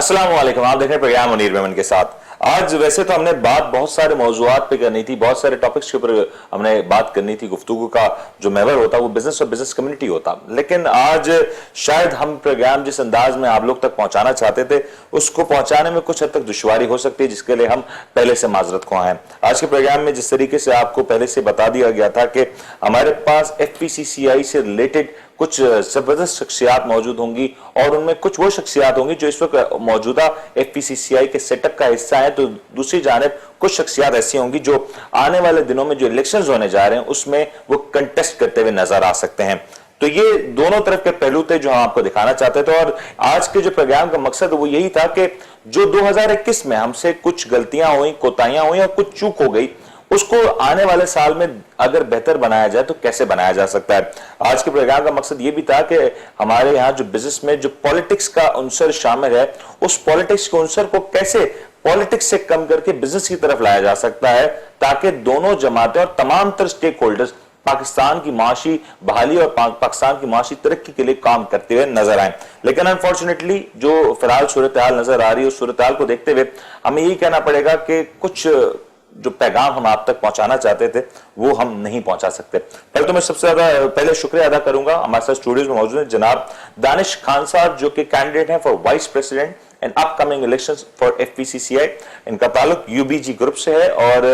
अस्सलाम वालेकुम। आप देख रहे हैं प्रोग्राम मुनीर मेमन के साथ। आज वैसे तो हमने बात बहुत सारे मौजूआत पे करनी थी, बहुत सारे टॉपिक्स के ऊपर हमने बात करनी थी। गुफ्तगू का जो महवर होता वो बिजनेस और बिजनेस कम्युनिटी होता, लेकिन आज शायद हम प्रोग्राम जिस अंदाज में आप लोग तक पहुंचाना चाहते थे उसको पहुंचाने में कुछ हद तक दुश्वारी हो सकती है, जिसके लिए हम पहले से माजरत ख्वाह हैं। आज के प्रोग्राम में जिस तरीके से आपको पहले से बता दिया गया था कि हमारे पास FPCCI से रिलेटेड कुछ जबरदस्त शख्सियात मौजूद होंगी और उनमें कुछ वो शख्सियात होंगी जो इस वक्त मौजूदा FPCCI के सेटअप का हिस्सा है, तो दूसरी जानिब कुछ शख्सियात ऐसी होंगी जो आने वाले दिनों में जो इलेक्शंस होने जा रहे हैं उसमें वो कंटेस्ट करते हुए नजर आ सकते हैं। तो ये दोनों तरफ के पहलू थे जो हम आपको दिखाना चाहते थे, और आज के जो प्रोग्राम का मकसद वो यही था कि जो 2021 में हमसे कुछ गलतियां हुई, कोताहियां हुई और कुछ चूक हो गई, उसको आने वाले साल में अगर बेहतर बनाया जाए तो कैसे बनाया जा सकता है। आज के प्रोग्राम का मकसद यह भी था कि हमारे यहाँ जो बिजनेस में जो पॉलिटिक्स का अंसर शामिल है, उस पॉलिटिक्स के अंसर को कैसे पॉलिटिक्स से कम करके बिजनेस की तरफ लाया जा सकता है, ताकि दोनों जमातें और तमाम तर स्टेक होल्डर्स पाकिस्तान की माशी बहाली और पाकिस्तान की माशी तरक्की के लिए काम करते हुए नजर आए। लेकिन अनफॉर्चुनेटली जो फिलहाल सूरत हाल नजर आ रही है, उस सूरत हाल को देखते हुए हमें यही कहना पड़ेगा कि कुछ जो पैगाम हम आप तक पहुंचाना चाहते थे वो हम नहीं पहुंचा सकते। पहले तो मैं सबसे ज्यादा पहले शुक्रिया अदा करूंगा, हमारे साथ स्टूडियोज में मौजूद है जनाब दानिश खान साहब, जो कि कैंडिडेट हैं for vice president in upcoming elections for FPCCI। इनका ताल्लुक UBG ग्रुप से है और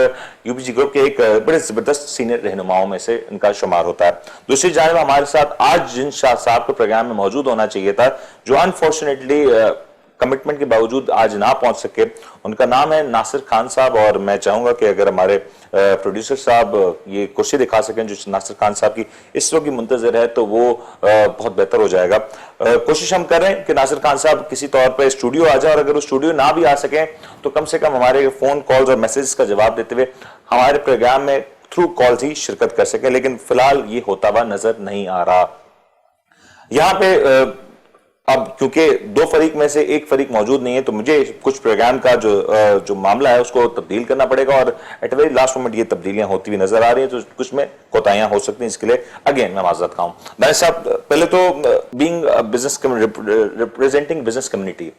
UBG ग्रुप के एक बड़े जबरदस्त सीनियर रहनुमाओं में से इनका शुमार होता है। दूसरी जानिब हमारे साथ आज जिन शाह साहब के प्रोग्राम में मौजूद होना चाहिए था, जो अनफॉर्चुनेटली कमिटमेंट के बावजूद आज ना पहुंच सके, उनका नाम है नासिर खान साहब। और मैं चाहूंगा कि अगर हमारे प्रोड्यूसर साहब ये कुर्सी दिखा सकें जो नासिर खान साहब की इस वक्त की मुंतजर है, तो वो बहुत बेहतर हो जाएगा। कोशिश हम कर रहे हैं कि नासिर खान साहब किसी तौर पर स्टूडियो आ जाए, और अगर वो स्टूडियो ना भी आ सकें तो कम से कम हमारे फोन कॉल्स और मैसेज का जवाब देते हुए हमारे प्रोग्राम में थ्रू कॉल्स ही शिरकत कर सके। लेकिन फिलहाल ये होता हुआ नजर नहीं आ रहा। यहाँ पे अब क्योंकि दो फरीक में से एक फरीक मौजूद नहीं है, तो मुझे कुछ प्रोग्राम का जो मामला है उसको तब्दील करना पड़ेगा, और एट वेरी लास्ट मोमेंट ये तब्दीलियां होती हुई नजर आ रही हैं, तो कुछ में कोताहियां हो सकती हैं। इसके लिए अगेन मैं माजरत खाऊं। दानिश साहब, पहले तो being business representing business community,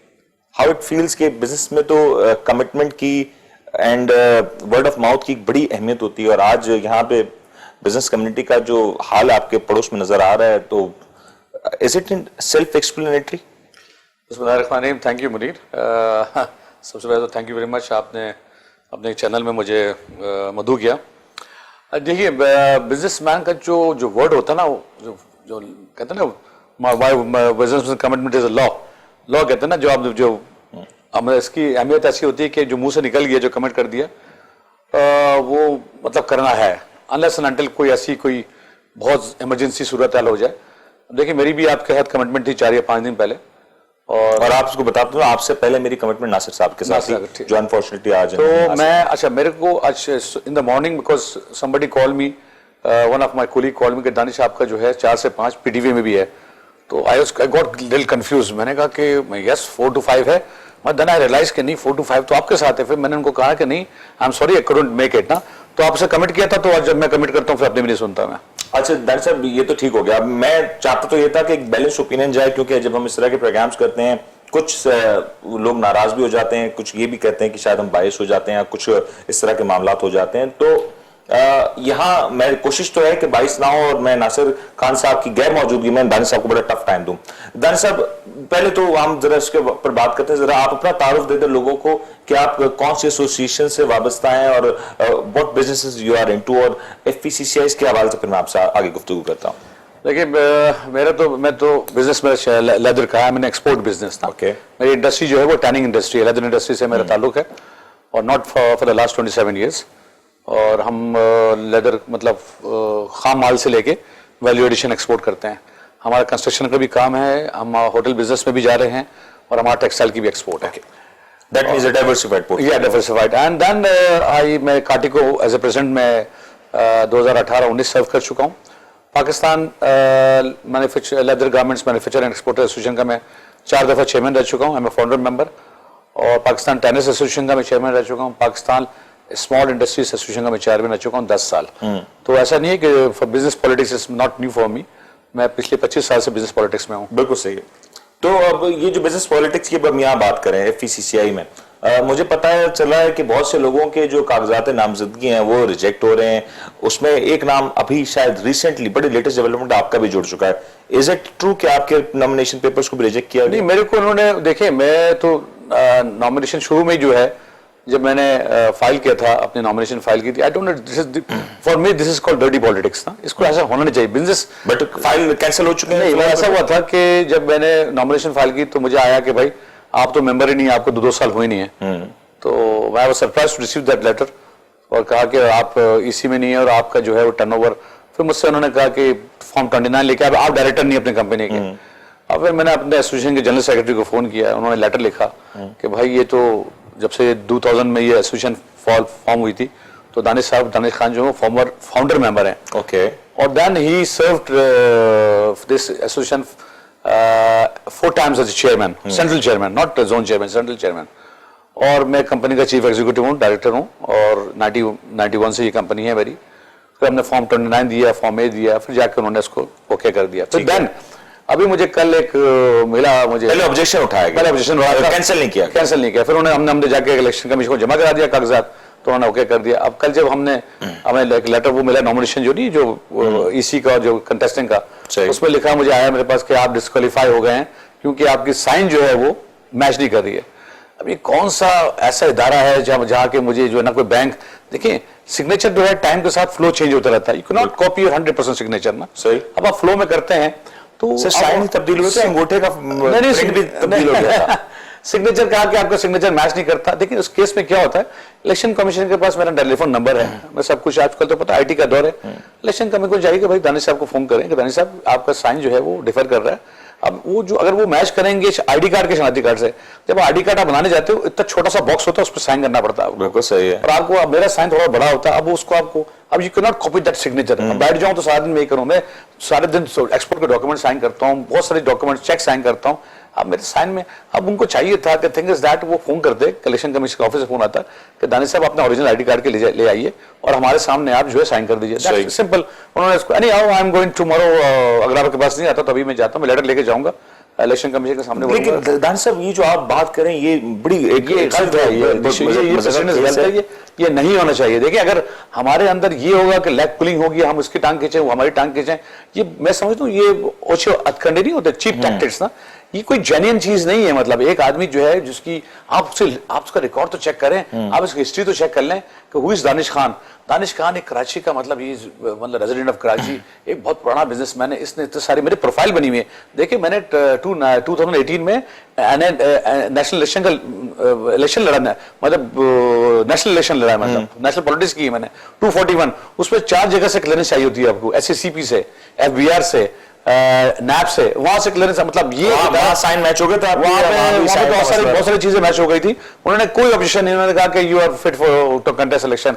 how it feels के बिजनेस में तो कमिटमेंट की एंड वर्ड ऑफ माउथ की बड़ी अहमियत होती है, और आज यहाँ पे बिजनेस कम्युनिटी का जो हाल आपके पड़ोस में नजर आ रहा है, तो is it in self-explanatory? बिस्मिल्लाहिर्रहमानिर्रहीम। Thank you Munir. सबसे पहले तो थैंक यू वेरी मच, आपने अपने चैनल में मुझे मदऊ किया। देखिए, बिजनेसमैन का जो वर्ड होता है ना, जो कहते हैं ना, business commitment is a law कहते हैं ना, जो हमें इसकी अहमियत ऐसी होती है कि जो मुंह से निकल गया, जो कमिट कर दिया, वो मतलब करना है, अनलेस एंड अनटिल कोई ऐसी कोई बहुत इमरजेंसी सूरत हाल हो जाए। देखिए, मेरी भी आपके साथ कमिटमेंट थी 4 या 5 दिन पहले, और आप उसको बताते हो, आपसे पहले मेरी कमिटमेंट नासिर साहब के साथ थी, जो अनफॉर्चुनेटली आज तो मैं अच्छा मेरे को आज in the morning because somebody call me, one of my colleague call मी कि दानिश आपका जो है 4 से 5 PTV में भी है। तो आई गॉट लिटिल कंफ्यूज। मैंने कहा कि यस 4 to 5 है, मैं देन आई रियलाइज कि नहीं 4 to 5 तो आपके साथ है। फिर मैंने उनको कहा कि नहीं, I am sorry, I couldn't make it ना। तो आपसे कमिट किया था, तो आज जब मैं कमिट करता हूँ फिर अपने भी नहीं सुनता मैं। अच्छा दानिश साहब, ये तो ठीक हो गया। मैं चाहता तो ये था कि एक बैलेंस ओपिनियन जाए, क्योंकि जब हम इस तरह के प्रोग्राम्स करते हैं कुछ लोग नाराज भी हो जाते हैं, कुछ ये भी कहते हैं कि शायद हम बायस हो जाते हैं, कुछ इस तरह के मामलात हो जाते हैं। तो यहाँ मैं कोशिश तो है कि बायस ना हो, और मैं नासिर खान साहब की गैर मौजूदगी में दानिश साहब को बड़ा टफ टाइम दूं। दानिश साहब, पहले तो हम जरा इसके पर बात करते हैं, जरा आप अपना तारुफ दे दें लोगों को कि आप कौन सी एसोसिएशन से वाबस्ता हैं और what businesses you are into, और FPCCI के हवाले से फिर मैं आपसे आगे गुफ्तगू करता हूँ। देखिए, मैं तो बिजनेस में लेदर का है, मैंने एक्सपोर्ट बिजनेस था। Okay. मेरी इंडस्ट्री जो है वो टैनिंग इंडस्ट्री है, लेदर इंडस्ट्री से मेरा ताल्लुक है, और not for the last 27 years. और हम लेदर मतलब खाम माल से लेके वैल्यू एडिशन एक्सपोर्ट करते हैं। हमारा कंस्ट्रक्शन का भी काम है, हम होटल बिजनेस में भी जा रहे हैं, और हमारा टेक्सटाइल की भी एक्सपोर्ट है। That means a diversified portfolio. Yeah, diversified. And then मैं काटी को एज ए प्रेसिडेंट में 2018-19 सर्व कर चुका हूँ। Pakistan leather garments manufacture and exporter association का मैं 4 दफ़ा चेयरमैन रह चुका हूँ, आई एम फाउंडर मेंबर। और पाकिस्तान टेनिस एसोसिएशन का मैं चेयरमैन रह चुका हूँ। पाकिस्तान स्मॉल इंडस्ट्रीज एसोसिएशन का मैं चेयरमैन रह चुका हूँ 10 साल। तो ऐसा नहीं है कि business politics is not new for me, मैं पिछले 25 साल से बिजनेस पॉलिटिक्स में हूँ। बिल्कुल सही है। तो अब ये जो बिजनेस पॉलिटिक्स की अब हम यहाँ बात करें FVCCI में, मुझे पता है चला है कि बहुत से लोगों के जो कागजात नामजदगी हैं वो रिजेक्ट हो रहे हैं। उसमें एक नाम अभी शायद रिसेंटली बड़ी लेटेस्ट डेवलपमेंट आपका भी जुड़ चुका है। इज इट ट्रू कि आपके नॉमिनेशन पेपर्स को भी रिजेक्ट किया? नहीं, मेरे को उन्होंने, देखिए मैं तो नॉमिनेशन शुरू में जो है जब मैंने फाइल किया था, अपनी नॉमिनेशन फाइल की थी, I don't know, this is for me this is called dirty politics ना, इसको ऐसा होना नहीं चाहिए बिजनेस। बट फाइल कैंसिल हो चुके हैं। नहीं, ऐसा हुआ था कि जब मैंने नॉमिनेशन फाइल की तो मुझे आया कि भाई आप तो मेंबर ही नहीं, आपको 2 साल हुए नहीं है। तो I was surprised to receive that letter, और कहा कि आप इसी में नहीं है और आपका जो है वो टर्नओवर। फिर मुझसे उन्होंने कहा कि फॉर्म 29 लेके आप डायरेक्टर नहीं अपनी कंपनी के। अब फिर मैंने अपने एसोसिएशन के जनरल सेक्रेटरी को फोन किया, उन्होंने लेटर लिखा कि भाई ये तो जब से 2000 में ये एसोसिएशन फॉर्म हुई थी तो दानिश खान जो फॉर्मर फाउंडर मेंबर हैं। ओके। और then he served this association 4 times as chairman, central chairman, not zone chairman, central chairman. और मैं कंपनी का चीफ एग्जीक्यूटिव हूँ, डायरेक्टर हूँ, और 91 से ये कंपनी है मेरी। फिर हमने फॉर्म 29 दिया, फॉर्म ए दिया, फिर जाकर उन्होंने इसको ओके कर दिया। फिर देन अभी मुझे कल एक मिला, मुझे पहले ऑब्जेक्शन उठाया, पहले ऑब्जेक्शन कैंसिल नहीं किया, कैंसिल नहीं किया। फिर हमने जाके इलेक्शन कमीशन को जमा करा दिया कागजात, तो उन्होंने ओके कर दिया। अब कल जब हमें एक लेटर वो मिला नॉमिनेशन जो नहीं, जो ईसी का जो कंटेस्टिंग का, उसमें लिखा मुझे आया मेरे पास कि आप डिस्क्वालीफाई हो गए हैं क्योंकि आपकी साइन जो है वो मैच नहीं कर रही है। अभी कौन सा ऐसा इदारा है जहाँ के मुझे जो है ना, कोई बैंक, देखिए सिग्नेचर जो है टाइम के साथ फ्लो चेंज होता रहता है, you can not copy your 100% signature ना। सही। अब आप फ्लो में करते हैं तो साइन तब्दील होता है, अंगूठे का प्रिंट भी तब्दील हो गया था। सिग्नेचर कहा कि आपका सिग्नेचर मैच नहीं करता। देखिए उस केस में क्या होता है, इलेक्शन कमीशन के पास मेरा टेलीफोन नंबर है, मैं सब कुछ, आजकल तो पता आईटी का दौर है, इलेक्शन कमीशन को चाहिए कि भाई दानिश साहब को फोन करें कि दानिश साहब आपका साइन जो है वो डिफर कर रहा है। अब वो जो अगर वो मैच करेंगे आईडी कार्ड के शनाख्ती कार्ड से, जब आईडी कार्ड आप बनाने जाते हो इतना छोटा सा बॉक्स होता है, उस पर साइन करना पड़ता है। बिल्कुल सही है। और आपको, अब मेरा साइन थोड़ा बड़ा होता है, अब उसको आपको, अब you can not copy that signature. बैठ जाऊं तो सारा दिन मैं करूं, मैं सारे दिन एक्सपोर्ट के डॉक्यूमेंट साइन करता हूं, बहुत सारे डॉक्यूमेंट चेक साइन करता हूं। अब मेरे साइन में, अब उनको चाहिए था कि थिंग इज दैट, वो फोन करते, इलेक्शन कमीशन के ऑफिस से फोन आता कि दानिश साहब अपना ओरिजिनल आईडी कार्ड के ले आइए और हमारे सामने आप जो है साइन कर दीजिए, सिंपल। उन्होंने इसको, नहीं आओ, आई एम गोइंग टुमारो, अगर आपके पास नहीं आता तो अभी मैं जाता हूं, मैं लेटर लेके जाऊंगा इलेक्शन कमीशन के सामने। लेकिन दानिश साहब ये जो आप बात करें ये बड़ी गलत है, ये नहीं होना चाहिए। देखिए अगर हमारे अंदर ये होगा कि लेग पुलिंग होगी, हम उसकी टांग खींचे, वो हमारी टांग खींचे, ये मैं समझता हूँ ये ओछे अतखंडे नहीं होते, चीप टैक्टिक्स ना, ये कोई जेन्युइन चीज नहीं है। मतलब एक आदमी जो है जिसकी आप उसका रिकॉर्ड तो चेक करें, आप इसकी हिस्ट्री तो चेक कर लें कि हु इज दानिश खान। दानिश खान एक कराची का, मतलब ये मतलब रेजिडेंट ऑफ कराची, एक बहुत पुराना बिजनेसमैन है। इसने तो सारी मेरी प्रोफाइल बनी हुई है। देखिए मैंने 2018 में नेशनल इलेक्शन का इलेक्शन लड़ा, मतलब नेशनल इलेक्शन लड़ा, मतलब नेशनल पॉलिटिक्स की है मैंने 241, उसमें 4 जगह से क्लियरेंस चाहिए होती है आपको, SCCP से, FBR से, नैप से, वहां से क्लियरेंस, मतलब ये साइन मैच हो गया था, वहां पे बहुत सारी चीजें मैच हो गई थी। उन्होंने कोई ऑब्जेक्शन नहीं, उन्होंने कहा कि you are fit for to contest election.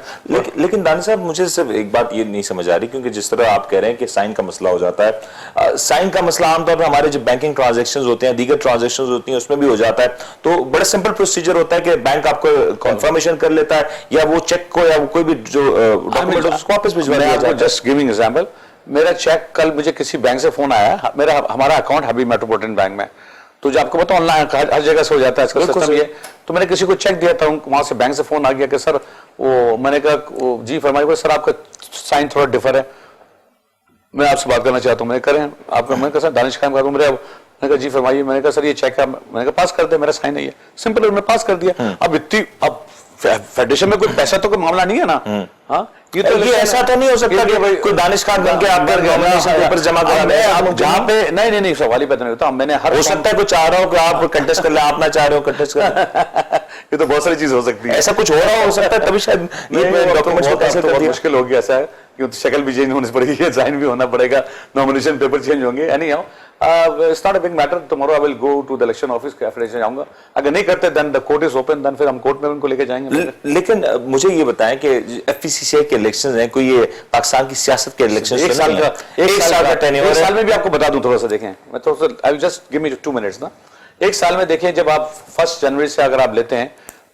लेकिन दानिश साहब मुझे सिर्फ एक बात ये नहीं समझ आ रही, क्योंकि जिस तरह आप कह रहे हैं कि साइन का मसला हो जाता है, साइन का मसला आमतौर पर हमारे जो बैंकिंग ट्रांजेक्शंस होते हैं, दीगर ट्रांजेक्शंस होती हैं, उसमें भी हो जाता है। तो बड़ा सिंपल प्रोसीजर होता है कि बैंक आपको कंफर्मेशन कर लेता है, या वो चेक को या कोई भी जो डॉक्यूमेंट उसको वापस भिजवा दिया जाता है। जस्ट गिविंग एग्जांपल, मेरा चेक कल मुझे किसी बैंक से फोन आया, हमारा अकाउंट हबीब मेट्रोपॉलिटन बैंक में, तो जो आपको पता ऑनलाइन हर जगह से हो जाता है आजकल सिस्टम ये। तो मैंने किसी को चेक दिया था, वहां से बैंक से फोन आ गया कि सर वो, मैंने कहा जी फरमाइए, सर आपका साइन थोड़ा डिफर है, मैं आपसे बात करना चाहता हूँ। मैंने करें आपका, मैंने कहा सर दानिश खान का, मैंने कहा जी फरमाइए, मैंने कहा सर ये चेक है, मैंने कहा पास कर दे, मेरा साइन नहीं है, सिंपल, मैं पास कर दिया। अब फेडरेशन में कोई पैसा तो कोई मामला नहीं है ना। हाँ, ये ऐसा तो नहीं हो सकता कि भाई कोई दानिश खान बन के आप जमा करा दे, आप जहाँ पे नहीं सवाल ही पैदा नहीं होता। मैंने हर, हो सकता है कुछ चाह रहा हो कि आप कंटेस्ट कर ले, आप ना चाह रहे हो कंटेस्ट कर ये तो बहुत सारी चीज हो सकती है, ऐसा कुछ हो रहा हो सकता है, तभी शायद डॉक्यूमेंट्स को कैसे बहुत मुश्किल हो गया। ऐसा है कि शक्ल भी चेंज होनी पड़ेगी, साइन भी होना पड़ेगा, नॉमिनेशन पेपर चेंज होंगे। Anyhow it's not a big matter. Tomorrow I will go to the election office, cafe जाऊंगा, अगर नहीं करते then the court is open, then फिर हम कोर्ट में उनको लेके जाएंगे। लेकिन मुझे ये बताएं कि FVCCI के इलेक्शंस हैं, कोई ये पाकिस्तान की सियासत के इलेक्शंस एक साल का टेन्योर, एक साल में भी आपको बता दूं थोड़ा सा, देखें मैं तो I will just give me 2 minutes ना। एक साल में देखें, जब आप 1 जनवरी से अगर आप लेते हैं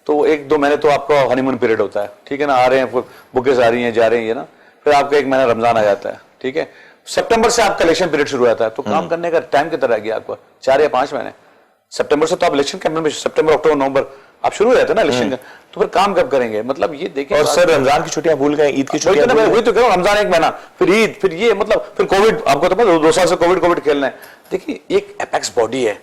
तो 1-2 महीने तो आपका हनीमून पीरियड होता है, ठीक है ना, आ रहे हैं बुकेस, आ रही हैं, जा रही है ना, फिर आपका 1 महीना रमजान आ जाता है, ठीक है। सितंबर से आपका इलेक्शन पीरियड शुरू होता है, तो काम करने का टाइम कितना रह गया आपको? 4 या 5 महीने। सितंबर से तो आप इलेक्शन कैंपेन में, सितंबर अक्टूबर नवंबर आप शुरू हो जाते हैं ना इलेक्शन का, तो फिर काम कब करेंगे? मतलब ये देखिए। और सर रमजान की छुट्टियां भूल गए, ईद की छुट्टियां भूल गए। वही तो कह रहा हूं, रमजान 1 महीना, फिर ईद, फिर ये मतलब फिर कोविड, आपको तो पता 2 साल से कोविड खेलना है। देखिए एक एपेक्स बॉडी है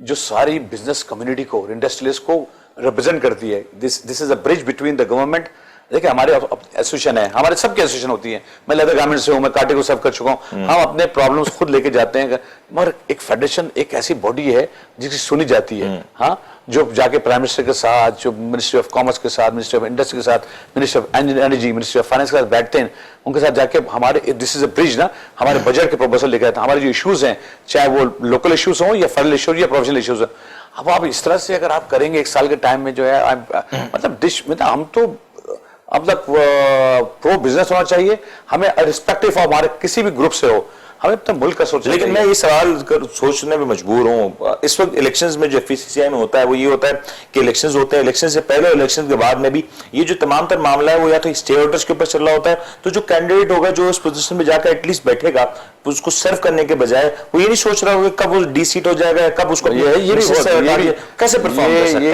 जो सारी बिजनेस कम्युनिटी को, इंडस्ट्रियलिस्ट को रिप्रेजेंट करती है। This is a bridge between the government. देखिए हमारे एसोसिएशन है, हमारे सबके एसोसिएशन होती है, मैं लेदर गारमेंट से हूं, मैं कांटे को सर्व कर चुका हूं, हम अपने प्रॉब्लम्स खुद लेके जाते हैं, मगर एक फेडरेशन एक ऐसी बॉडी है जिसकी सुनी जाती है। हाँ, जो जाके प्राइम मिनिस्टर के साथ, जो मिनिस्ट्री ऑफ कॉमर्स के साथ, मिनिस्ट्री ऑफ इंडस्ट्री के साथ, ministry of energy, ministry of finance के साथ बैठते हैं, उनके साथ जाके हमारे दिस इज अ ब्रिज ना, हमारे बजट के प्रपोजल लेके आते हैं, हमारे जो इश्यूज हैं, चाहे वो लोकल इश्यूज हो या फेडरल इश्यूज या प्रोविंशियल इश्यूज हो। अब आप इस तरह से अगर आप करेंगे 1 साल के टाइम में, जो है मतलब हम तो मतलब प्रो बिजनेस होना चाहिए हमें, रिस्पेक्टिव ऑफ हमारे किसी भी ग्रुप से हो, हमें अपने मुल्क का सोचना। लेकिन मैं ये सवाल सोचने में मजबूर हूँ, इस वक्त इलेक्शंस में जो FCCI में होता है वो ये होता है कि इलेक्शंस होते हैं, इलेक्शन से पहले और इलेक्शन के बाद में भी ये जो तमाम तर मामला है वो या तो स्टे होल्डर्स के ऊपर चल रहा होता है। तो जो कैंडिडेट होगा जो उस पोजीशन में जाकर एटलीस्ट बैठेगा, उसको सर्व करने के बजाय वो ये नहीं सोच रहा होगा कब वो डी-सीट हो जाएगा, कब उसको ये भी कैसे परफॉर्म कर सकता है।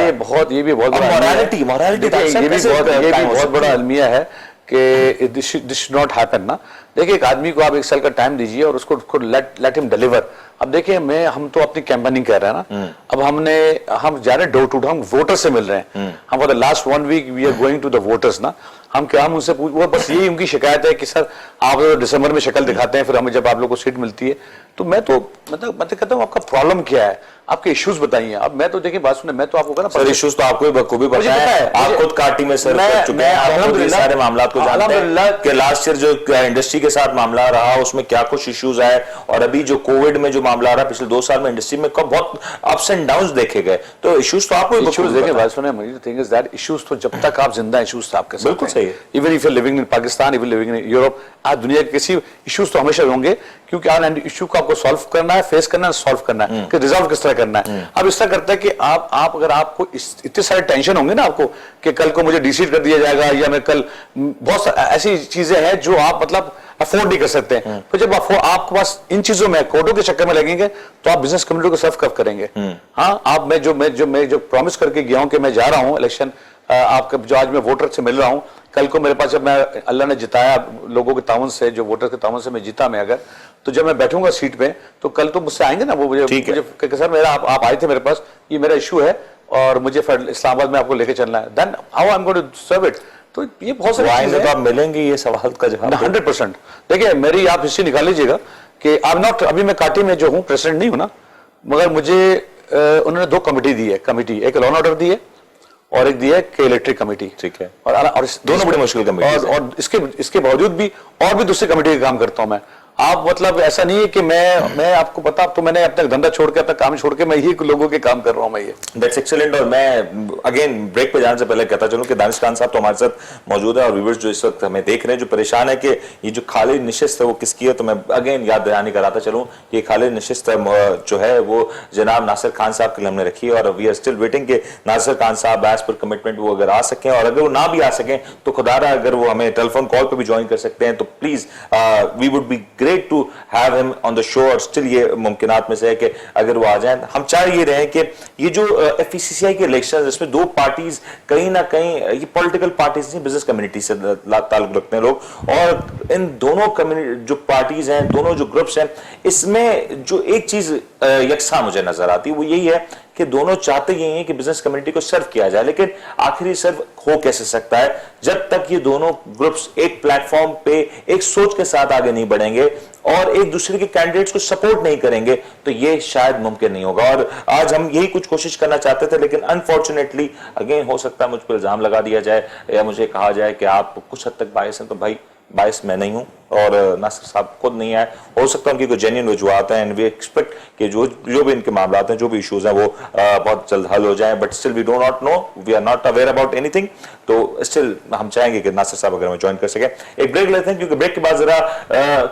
ये भी बहुत मोरालिटी बहुत बड़ा अलमिया है कि दिस शुड नॉट हैपन ना। देखिए एक आदमी को आप 1 साल का टाइम दीजिए और उसको लेट हिम डिलीवर। अब देखिए हम तो अपनी कैंपेनिंग कर रहे हैं ना, अब हम जा रहे हैं डोर टू डोर, हम वोटर से मिल रहे हैं, हम for the last 1 week we are going to the voters ना। हम उनसे वो बस यही उनकी शिकायत है कि सर आप दिसंबर में शक्ल दिखाते हैं, फिर हमें जब आप लोग को सीट मिलती है तो मैं कहता हूँ आपका प्रॉब्लम क्या है, आपके इश्यूज बताइए। अब मैं तो देखिए बात सुने, मैं तो आपको कहना सर इश्यूज तो आपको बखूबी पता है, आप खुद काटी में सर्व कर चुके हैं, आप सारे मामला को जानते हैं कि लास्ट ईयर जो इंडस्ट्री के साथ मामला रहा उसमें क्या कुछ इश्यूज आए, और अभी जो कोविड में जो मामला रहा पिछले 2 साल में इंडस्ट्री में बहुत अप्स एंड डाउन्स देखे गए। तो इश्यूज तो आपको इश्यूज देखें, बात सुने, मुझे थिंग इज दैट इश्यूज तो जब तक आप जिंदा इश्यूज तो आपके साथ बिल्कुल सही है। Even if you living in Pakistan, even living in Europe, आज दुनिया के किसी इश्यूज तो हमेशा होंगे, क्योंकि आज इश्यू को आपको सॉल्व करना है, फेस करना है, सॉल्व करना है, कि रिजॉल्व किस तरह करना है। अब इस तरह करता है कि आप अगर आपको इतने सारे टेंशन होंगे ना आपको कि कल को मुझे डी-सीट कर दिया जाएगा, या मैं कल बहुत ऐसी चीजें हैं जो आप मतलब अफोर्ड नहीं कर सकते हैं, तो जब आपके पास इन चीजों में कोर्टों के चक्कर में लगेंगे तो आप बिजनेस कम्युनिटी को सर्व कब करेंगे? हाँ, आप मैं जो प्रॉमिस करके गया हूं कि मैं जा रहा हूं इलेक्शन, आपका जो आज मैं वोटर से मिल रहा हूं, कल को मेरे पास जब मैं अल्लाह ने जिताया लोगों के तावन से, जो वोटर के तावन से मैं जीता, मैं अगर तो जब मैं बैठूंगा सीट पे तो कल तो मुझसे आएंगे ना वो मुझे सर मेरा आप आए थे मेरे पास, ये मेरा इशू है और मुझे इस्लामाबाद में आपको लेके चलना है, then how I am going to serve it. तो ये बहुत सारे आएंगे तो आप मिलेंगे, ये सवाल का जवाब 100%। देखिए मेरी आप हिस्ट्री निकाल लीजिएगा कि आई एम नॉट, अभी मैं काटी में जो हूँ प्रेसिडेंट नहीं हूँ ना, मगर मुझे उन्होंने 2 कमेटी दी है, कमेटी एक लॉ एंड ऑर्डर दी है और एक दी है के इलेक्ट्रिक कमेटी। ठीक है, और दोनों बड़ी मुश्किल कमेटी और इसके बावजूद भी और भी दूसरी कमेटी का काम करता हूं मैं। आप मतलब ऐसा नहीं है कि मैं आपको पता, अब तो मैंने अपना धंधा छोड़ के अपना काम छोड़ के मैं ही लोगों के काम कर रहा हूं मैं ये। That's excellent. और मैं अगेन ब्रेक पे जाने से पहले कहता चलूं कि दानिश खान साहब तो हमारे साथ मौजूद है, और व्यूअर्स जो इस वक्त हमें देख रहे हैं जो परेशान है कि ये जो खालिद नशिस्त है वो किसकी है, तो मैं अगेन याद दहानी कराता चलूं ये खालिद नशिस्त जो है वो जनाब नासिर खान साहब के लिए हमने रखी है, और वी आर स्टिल वेटिंग कि नासिर खान साहब एज पर कमिटमेंट वो अगर आ सकें, और अगर वो ना भी आ सकें तो खुदारा अगर वो हमें टेलीफोन कॉल पर भी ज्वाइन कर सकते हैं तो please we would be great to have him on the show. और स्टिल ये मुमकिनात में से है कि अगर वो आ जाएं, हम चाह ये रहे कि ये जो FCCI के इलेक्शन इसमें 2 पार्टीज कहीं ना कहीं, ये पॉलिटिकल पार्टीज नहीं, बिजनेस कम्युनिटी से ताल्लुक रखते हैं लोग, और इन दोनों कम्युनिटी जो पार्टीज हैं, दोनों जो ग्रुप्स हैं, इसमें जो एक चीज यकसा मुझे नजर आती है वो यही है कि दोनों चाहते यही हैं कि बिजनेस कम्युनिटी को सर्व किया जाए, लेकिन आखिरी सर्व हो कैसे सकता है जब तक ये दोनों ग्रुप्स एक प्लेटफॉर्म पे एक सोच के साथ आगे नहीं बढ़ेंगे और एक दूसरे के कैंडिडेट्स को सपोर्ट नहीं करेंगे, तो ये शायद मुमकिन नहीं होगा। और आज हम यही कुछ कोशिश करना चाहते थे, लेकिन अनफॉर्चुनेटली अगेन हो सकता है मुझ पर इल्जाम लगा दिया जाए या मुझे कहा जाए कि आप कुछ हद तक बायस हैं, तो भाई बायस मैं नहीं हूं और नासिर साहब खुद नहीं आए, हो सकता है उनकी कोई जेन्युइन वजूहत हैं, एंड वी एक्सपेक्ट कि जो भी इनके मामला हैं, जो भी इश्यूज हैं वो बहुत जल्द हल हो जाएं, but still we do not know, we are not aware about anything. तो स्टिल हम चाहेंगे कि नासिर साहब अगर हमें ज्वाइन कर सके। एक ब्रेक लेते हैं, क्योंकि ब्रेक के बाद जरा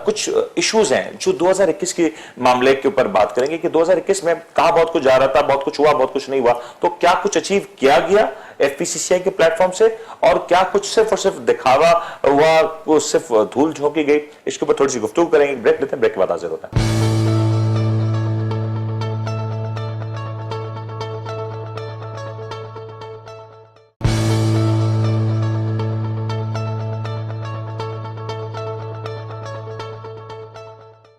कुछ इश्यूज हैं जो 2021 के मामले के ऊपर बात करेंगे कि 2021 में कहा बहुत कुछ जा रहा था, बहुत कुछ हुआ, बहुत कुछ नहीं हुआ, तो क्या कुछ अचीव किया गया एफपीसीसीआई के प्लेटफॉर्म से, और क्या कुछ सिर्फ और सिर्फ दिखावा हुआ, वो सिर्फ धूल झोंकी गई, इसके ऊपर थोड़ी सी गुफ्तगू करेंगे। ब्रेक लेते हैं, ब्रेक के बाद हाजिर होता है।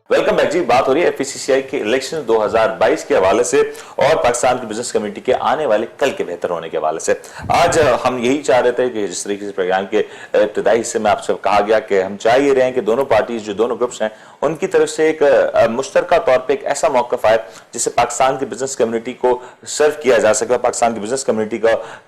वेलकम बैक जी। बात हो रही है एफपीसीसीआई के इलेक्शन 2022 के हवाले से और पाकिस्तान की बिजनेस कम्युनिटी के आने वाले कल के बेहतर होने के हवाले से। आज हम यही चाह रहे थे कि जिस तरीके से प्रोग्राम के इब्तिदाई हिस्से में आपसे कहा गया कि हम चाह ये रहे हैं कि दोनों पार्टीज, जो दोनों ग्रुप्स हैं, उनकी तरफ से एक मुश्तरका तौर पे एक ऐसा मौक़िफ़ आए जिससे पाकिस्तान की बिजनेस कम्युनिटी को सर्व किया जा सके, पाकिस्तान की बिजनेस कम्युनिटी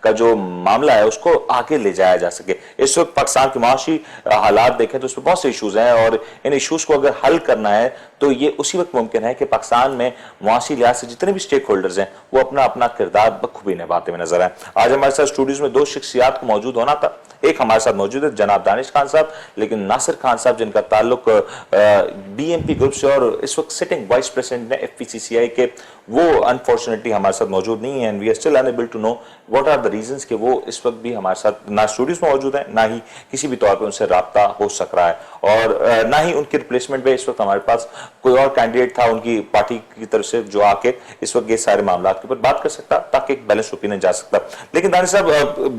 का जो मामला है उसको आगे ले जाया जा सके। इस वक्त पाकिस्तान के माशी हालात देखें तो उसमें बहुत से इशूज हैं, और इन इशूज को अगर हल करना है तो ये उसी वक्त मुमकिन है कि पाकिस्तान में मुआशी लिहाज से जितने भी स्टेक होल्डर्स हैं वो अपना अपना किरदार बखूबी निभाते हुए नजर आए। आज हमारे साथ स्टूडियोज में दो शख्सियात को मौजूद होना था। एक हमारे साथ मौजूद है जनाब दानिश खान साहब, लेकिन नासिर खान साहब जिनका ताल्लुक बीएमपी ग्रुप से और इस वक्त सिटिंग वाइस प्रेसिडेंट है एफपीसीसीआई के, वो अनफॉर्चुनेटली हमारे साथ मौजूद नहीं है, and we are still unable to know what are the reasons कि वो इस वक्त भी हमारे साथ ना स्टूडियोज में मौजूद है, ना ही किसी भी तौर पर उनसे राब्ता हो सक रहा है, और ना ही उनके रिप्लेसमेंट में इस वक्त हमारे पास कोई और कैंडिडेट था उनकी पार्टी की तरफ से जो आके इस वक्त ये सारे मामला के ऊपर बात कर सकता, ताकि एक बैलेंस ओपिनियन जा सकता। लेकिन दानिश साहब,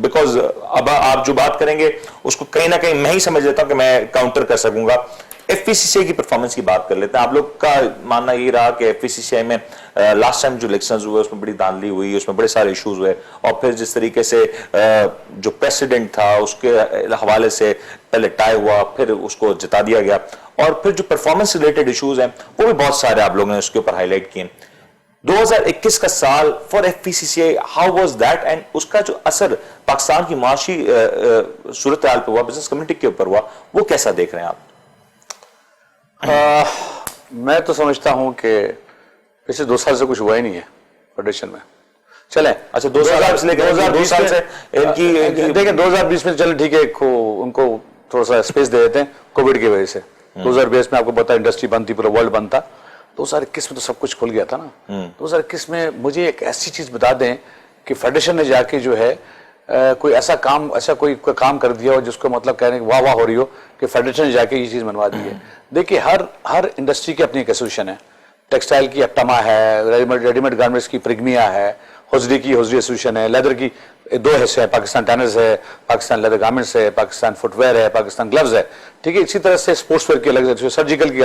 बिकॉज अब आप जो बात करेंगे उसको कहीं ना कहीं मैं ही समझ लेता हूं कि मैं काउंटर कर सकूंगा। एफपीसीसीआई की परफॉर्मेंस की बात कर लेते हैं। आप लोग का मानना ये रहा कि एफपीसीसीआई में लास्ट टाइम जो इलेक्शंस हुए उसमें बड़ी धांधली हुई, उसमें बड़े सारे इश्यूज हुए, और फिर जिस तरीके से जो प्रेसिडेंट था उसके हवाले से पहले टाई हुआ, फिर उसको जिता दिया गया, और फिर जो परफॉर्मेंस रिलेटेड इश्यूज हैं वो भी बहुत सारे आप लोगों ने उसके ऊपर हाईलाइट किए। 2021 का साल for एफपीसीसीआई, how was that, and उसका जो असर पाकिस्तान की माशी सूरत हाल पे हुआ, बिजनेस कम्युनिटी के ऊपर हुआ, वो कैसा देख रहे हैं आप? मैं तो समझता हूं कि पिछले 2 साल से कुछ हुआ ही नहीं है फेडरेशन में। चलें, अच्छा 2020 से इनकी देखिए 2020 में चले ठीक है, उनको थोड़ा सा स्पेस दे देते हैं कोविड की वजह से। 2020 में आपको पता है इंडस्ट्री बंद थी, पूरा वर्ल्ड बंद था। 2021 में तो सब कुछ खुल गया था ना। 2021 में मुझे एक ऐसी चीज बता दें कि फेडरेशन ने जाके जो है कोई ऐसा कोई काम कर दिया हो जिसको मतलब कहने की वाह वाह हो रही हो कि फेडरेशन ने जाके ये चीज बनवा दी है। देखिए हर इंडस्ट्री की अपनी एक एसोसिएशन है। टेक्सटाइल की अप्टमा है, रेडीमेड गारमेंट्स की प्रिग्मिया है, हौजरी एसोसिएशन है, लेदर की 2 हिस्से है, पाकिस्तान टैनर्स है, पाकिस्तान लेदर गारमेंट्स है, पाकिस्तान फुटवेयर है, पाकिस्तान ग्लव्स है, ठीक है। इसी तरह से स्पोर्ट्स वेयर की अलग है, सर्जिकल की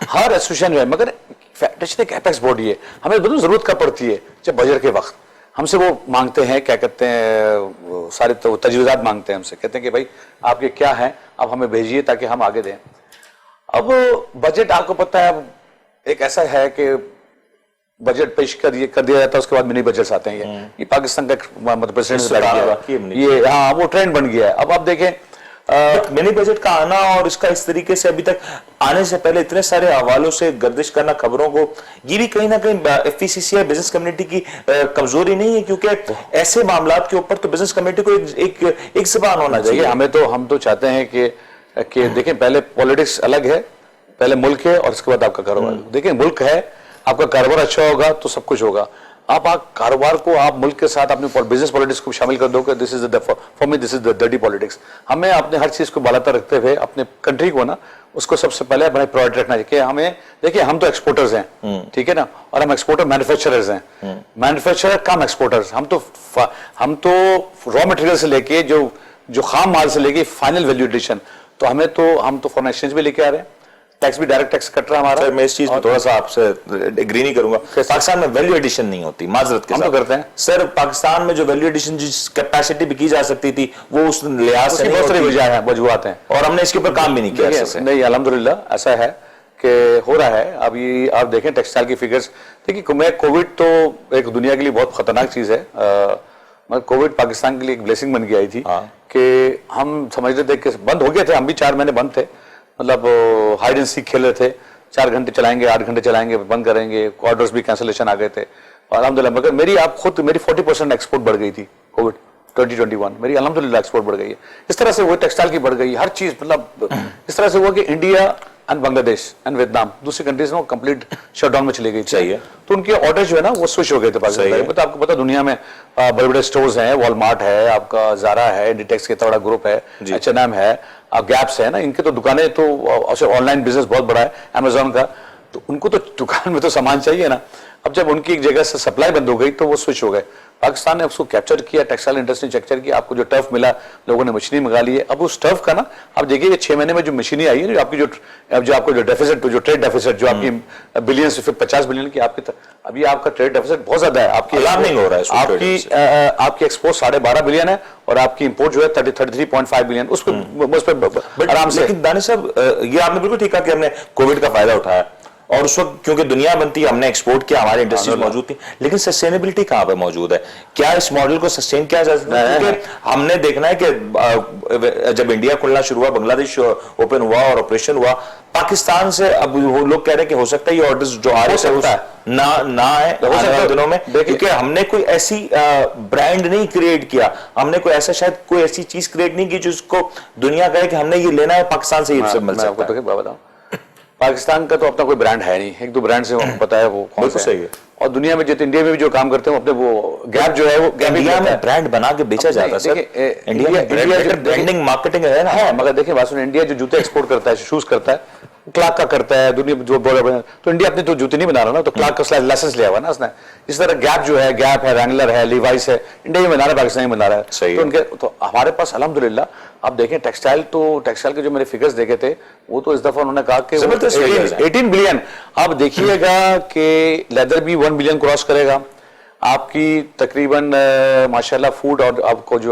हर एसोसिएशन है। मगर फेडरेशन एक एपेक्स बॉडी है, हमें दोनों जरूरत कब पड़ती है, जब बजट के वक्त हमसे वो मांगते हैं, क्या कहते हैं, सारे तजवीज़ात मांगते हैं हमसे, कहते हैं कि भाई आपके क्या हैं, आप हमें भेजिए ताकि हम आगे दें। अब बजट आपको पता है एक ऐसा है कि बजट पेश कर दिया जाता है, उसके बाद मिनी बजट्स आते हैं। ये पाकिस्तान का मतलब प्रेसिडेंट ये, हाँ, वो ट्रेंड बन गया है। अब आप देखें मिनी बजट का आना और इसका इस तरीके से अभी तक आने से पहले इतने सारे हवालों से गर्दिश करना खबरों को, ये भी कहीं ना कहीं एफपीसीसीआई बिजनेस कम्युनिटी की कमजोरी नहीं है, क्योंकि ऐसे मामलात के ऊपर तो बिजनेस कम्युनिटी को एक ज़बान होना चाहिए। हम तो चाहते हैं कि देखें, पहले पॉलिटिक्स अलग है, पहले मुल्क है और उसके बाद आपका कारोबार। देखिए मुल्क है, आपका कारोबार अच्छा होगा तो सब कुछ होगा। आप कारोबार को आप मुल्क के साथ अपने बिजनेस पॉलिटिक्स को शामिल कर दो कि this is the for me this is the dirty politics. हमें अपने हर चीज को बढ़ाता रखते हुए अपने कंट्री को ना, उसको सबसे पहले अपने प्रायोरिटी रखना चाहिए। हमें देखिए, हम तो एक्सपोर्टर्स हैं, ठीक है ना, और हम एक्सपोर्टर मैन्युफैक्चरर्स हैं, मैन्युफैक्चरर कम एक्सपोर्टर्स। हम तो रॉ मटेरियल से लेके जो खाम माल से लेके फाइनल वैल्यू एडिशन, तो हम तो फॉरेन एक्सचेंज भी लेके आ रहे हैं, टैक्स भी डायरेक्ट टैक्स कट रहा है हमारा। सर मैं इस चीज में थोड़ा सा आपसे एग्री नहीं करूंगा। पाकिस्तान में वैल्यू एडिशन नहीं होती, माजरत के साथ। हम तो करते हैं सर, पाकिस्तान में जो वैल्यू एडिशन जिस कैपेसिटी भी की जा सकती थी वो उस लिहाज से बहुत सारी वजूहत हैं, और हमने इसके ऊपर काम भी नहीं किया। नहीं, अल्हम्दुलिल्लाह ऐसा है कि हो रहा है। अभी आप देखें टेक्सटाइल की फिगर्स, देखिए कोविड तो एक दुनिया के लिए बहुत खतरनाक चीज है, मगर कोविड पाकिस्तान के लिए एक ब्लेसिंग बन के आई थी कि हम समझते थे कि बंद हो गए थे, हम भी 4 महीने बंद थे, मतलब हाइड एंड सीक खेल रहे थे, 4 घंटे चलाएंगे, 8 घंटे चलाएंगे, बंद करेंगे, ऑर्डर्स भी कैंसिलेशन आ गए थे। और अल्हम्दुलिल्लाह, मगर मेरी 40% एक्सपोर्ट बढ़ गई थी कोविड 2021 मेरी अल्हम्दुलिल्लाह एक्सपोर्ट बढ़ गई है। इस तरह से वो टेक्सटाइल की बढ़ गई, हर चीज मतलब इस तरह से हुआ कि India and Bangladesh and Vietnam दूसरी कंट्रीज में कंप्लीट शटडाउन में चली गई थी। सही है। तो उनके ऑर्डर जो है ना वो स्विच हो गए थे पाकिस्तान में। तो आपको पता दुनिया में बड़े बड़े स्टोर्स हैं, वॉलमार्ट है, आपका जारा है, इंडिटेक्स के इतना बड़ा ग्रुप है, H&M है, गैप्स है ना, इनके तो दुकानें तो ऑनलाइन बिजनेस बहुत बड़ा है अमेजोन का, तो उनको तो दुकान में तो सामान चाहिए ना। अब जब उनकी एक जगह से सप्लाई बंद हो गई तो वो स्विच हो गए। पाकिस्तान ने उसको कैप्चर किया, टेक्सटाइल इंडस्ट्री ने कैप्चर किया, आपको जो टर्फ मिला, लोगों ने मशीनी मंगा ली है। अब उस टर्फ का ना आप देखिए 6 महीने में जो मशीनी आई है, जो आपकी जो आपको जो डेफिसिट, जो ट्रेड डेफिसिट जो आपकी बिलियन से फिर 50 बिलियन की आपकी, अभी आपका ट्रेड डेफिसिट बहुत ज्यादा है। आपकी अलार्मिंग हो रहा है, आपकी एक्सपोर्ट 12.5 बिलियन है और आपकी इंपोर्ट जो है 33.5 बिलियन, उस पर आराम से। लेकिन दानिश साहब, ये आपने बिल्कुल ठीक कहा कि हमने कोविड का फायदा उठाया और उस वक्त क्योंकि दुनिया बनती हमने एक्सपोर्ट किया, हमारी इंडस्ट्रीज मौजूद थी, लेकिन सस्टेनेबिलिटी कहां पे मौजूद है? क्या इस मॉडल को सस्टेन किया जा सकता है? क्योंकि हमने देखना है कि जब इंडिया खुलना शुरू हुआ, बांग्लादेश ओपन हुआ और ऑपरेशन हुआ, पाकिस्तान से अब वो लोग कह रहे हैं कि हो सकता है ये ऑर्डर्स जो आ रहे हैं ना आए आने वाले दिनों में, क्योंकि हमने कोई ऐसी ब्रांड नहीं क्रिएट किया, हमने कोई ऐसा शायद कोई ऐसी चीज क्रिएट नहीं की जिसको दुनिया कहे कि हमने ये लेना है, पाकिस्तान से ये सब मिल सकता है। पाकिस्तान का तो अपना कोई ब्रांड है नहीं, एक दो ब्रांड से पता है वो कौन सा सही है। और दुनिया में जितने इंडिया में भी जो काम करते हैं अपने वो गैप जो है वो इंडिया में ब्रांड बना के बेचा जाता है सर। इंडिया में ब्रांडिंग मार्केटिंग है ना। है, मगर देखिए बात सुनिए, इंडिया जो जूते एक्सपोर्ट करता है, शूज करता है, क्लार्क का करता है, दुनिया जो बड़े, तो इंडिया अपने तो जूते नहीं बना रहा ना, तो क्लार्क का लाइसेंस लिया हुआ ना उसने। इस तरह गैप जो है, गैप है, रैंगलर है, लीवाइस है, इंडिया ही बना रहा है, पाकिस्तान ही बना रहा है। तो उनके तो हमारे पास अल्हम्दुलिल्लाह आप देखें टेक्सटाइल के जो मेरे फिगर्स देखे थे वो तो इस दफा उन्होंने कहा कि 18 बिलियन। आप देखिएगा कि लेदर भी 1 बिलियन क्रॉस करेगा, आपकी तकरीबन माशाल्लाह फूड और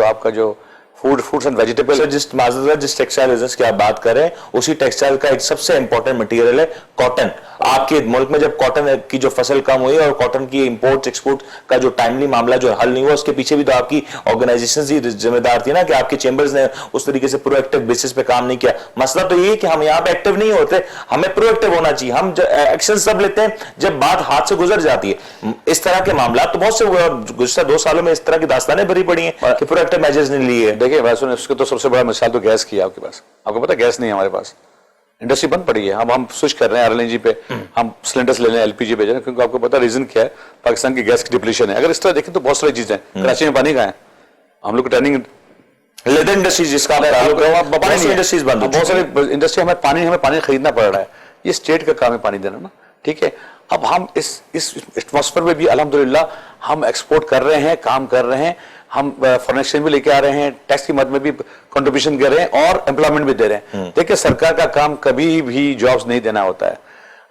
आपका जो फूड्स एंड वेजिटेबल। जिस टेक्सटाइल बिजनेस की आप बात कर रहे हैं, उसी टेक्सटाइल का एक सबसे इंपॉर्टेंट मटेरियल है कॉटन। आपके मुल्क में जब कॉटन की जो फसल कम हुई और कॉटन की इंपोर्ट एक्सपोर्ट का जो टाइमली मामला जो हल नहीं हुआ, उसके पीछे भी तो आपकी ऑर्गेनाइजेशंस ही जिम्मेदार थी ना, कि आपके चेंबर्स ने उस तरीके से प्रोएक्टिव बेसिस पे काम नहीं किया। मसला तो ये है कि हम यहाँ पे एक्टिव नहीं होते, हमें प्रोएक्टिव होना चाहिए। हम एक्शन सब लेते हैं जब बात हाथ से गुजर जाती है। इस तरह के मामला तो बहुत से गुज़श्ता 2 सालों में इस तरह की दास्तानें भरी पड़ी हैं कि प्रोएक्टिव मेजर्स नहीं लिए। देखिए भाई सुनिए, उसके तो सबसे बड़ा मिसाल तो गैस की है आपके पास। आपको पता है गैस नहीं है हमारे पास, इंडस्ट्री बंद पड़ी है। हम स्विच कर रहे हैं LNG पे, हम सिलेंडर्स ले रहे हैं, LPG भेज रहे हैं, क्योंकि आपको पता रीजन क्या है, पाकिस्तान की गैस की डिप्लीशन है। अगर इस तरह देखें तो बहुत सारी चीजें, कराची में पानी कहाँ है, हम लोग ट्रेनिंग लेदर इंडस्ट्रीज जिसका इंडस्ट्रीज बंद, बहुत सारी इंडस्ट्री, हमें पानी खरीदना पड़ रहा है। ये स्टेट का काम है पानी देना ना, ठीक है। अब हम इस एटमॉस्फेयर में भी अल्हम्दुलिल्लाह हम एक्सपोर्ट कर रहे हैं, काम कर रहे हैं, हम फॉरेन एक्सचेंज भी लेके आ रहे हैं, टैक्स की मद में भी कंट्रीब्यूशन कर रहे हैं और एम्प्लॉयमेंट भी दे रहे हैं। देखिए सरकार का काम कभी भी जॉब्स नहीं देना होता है।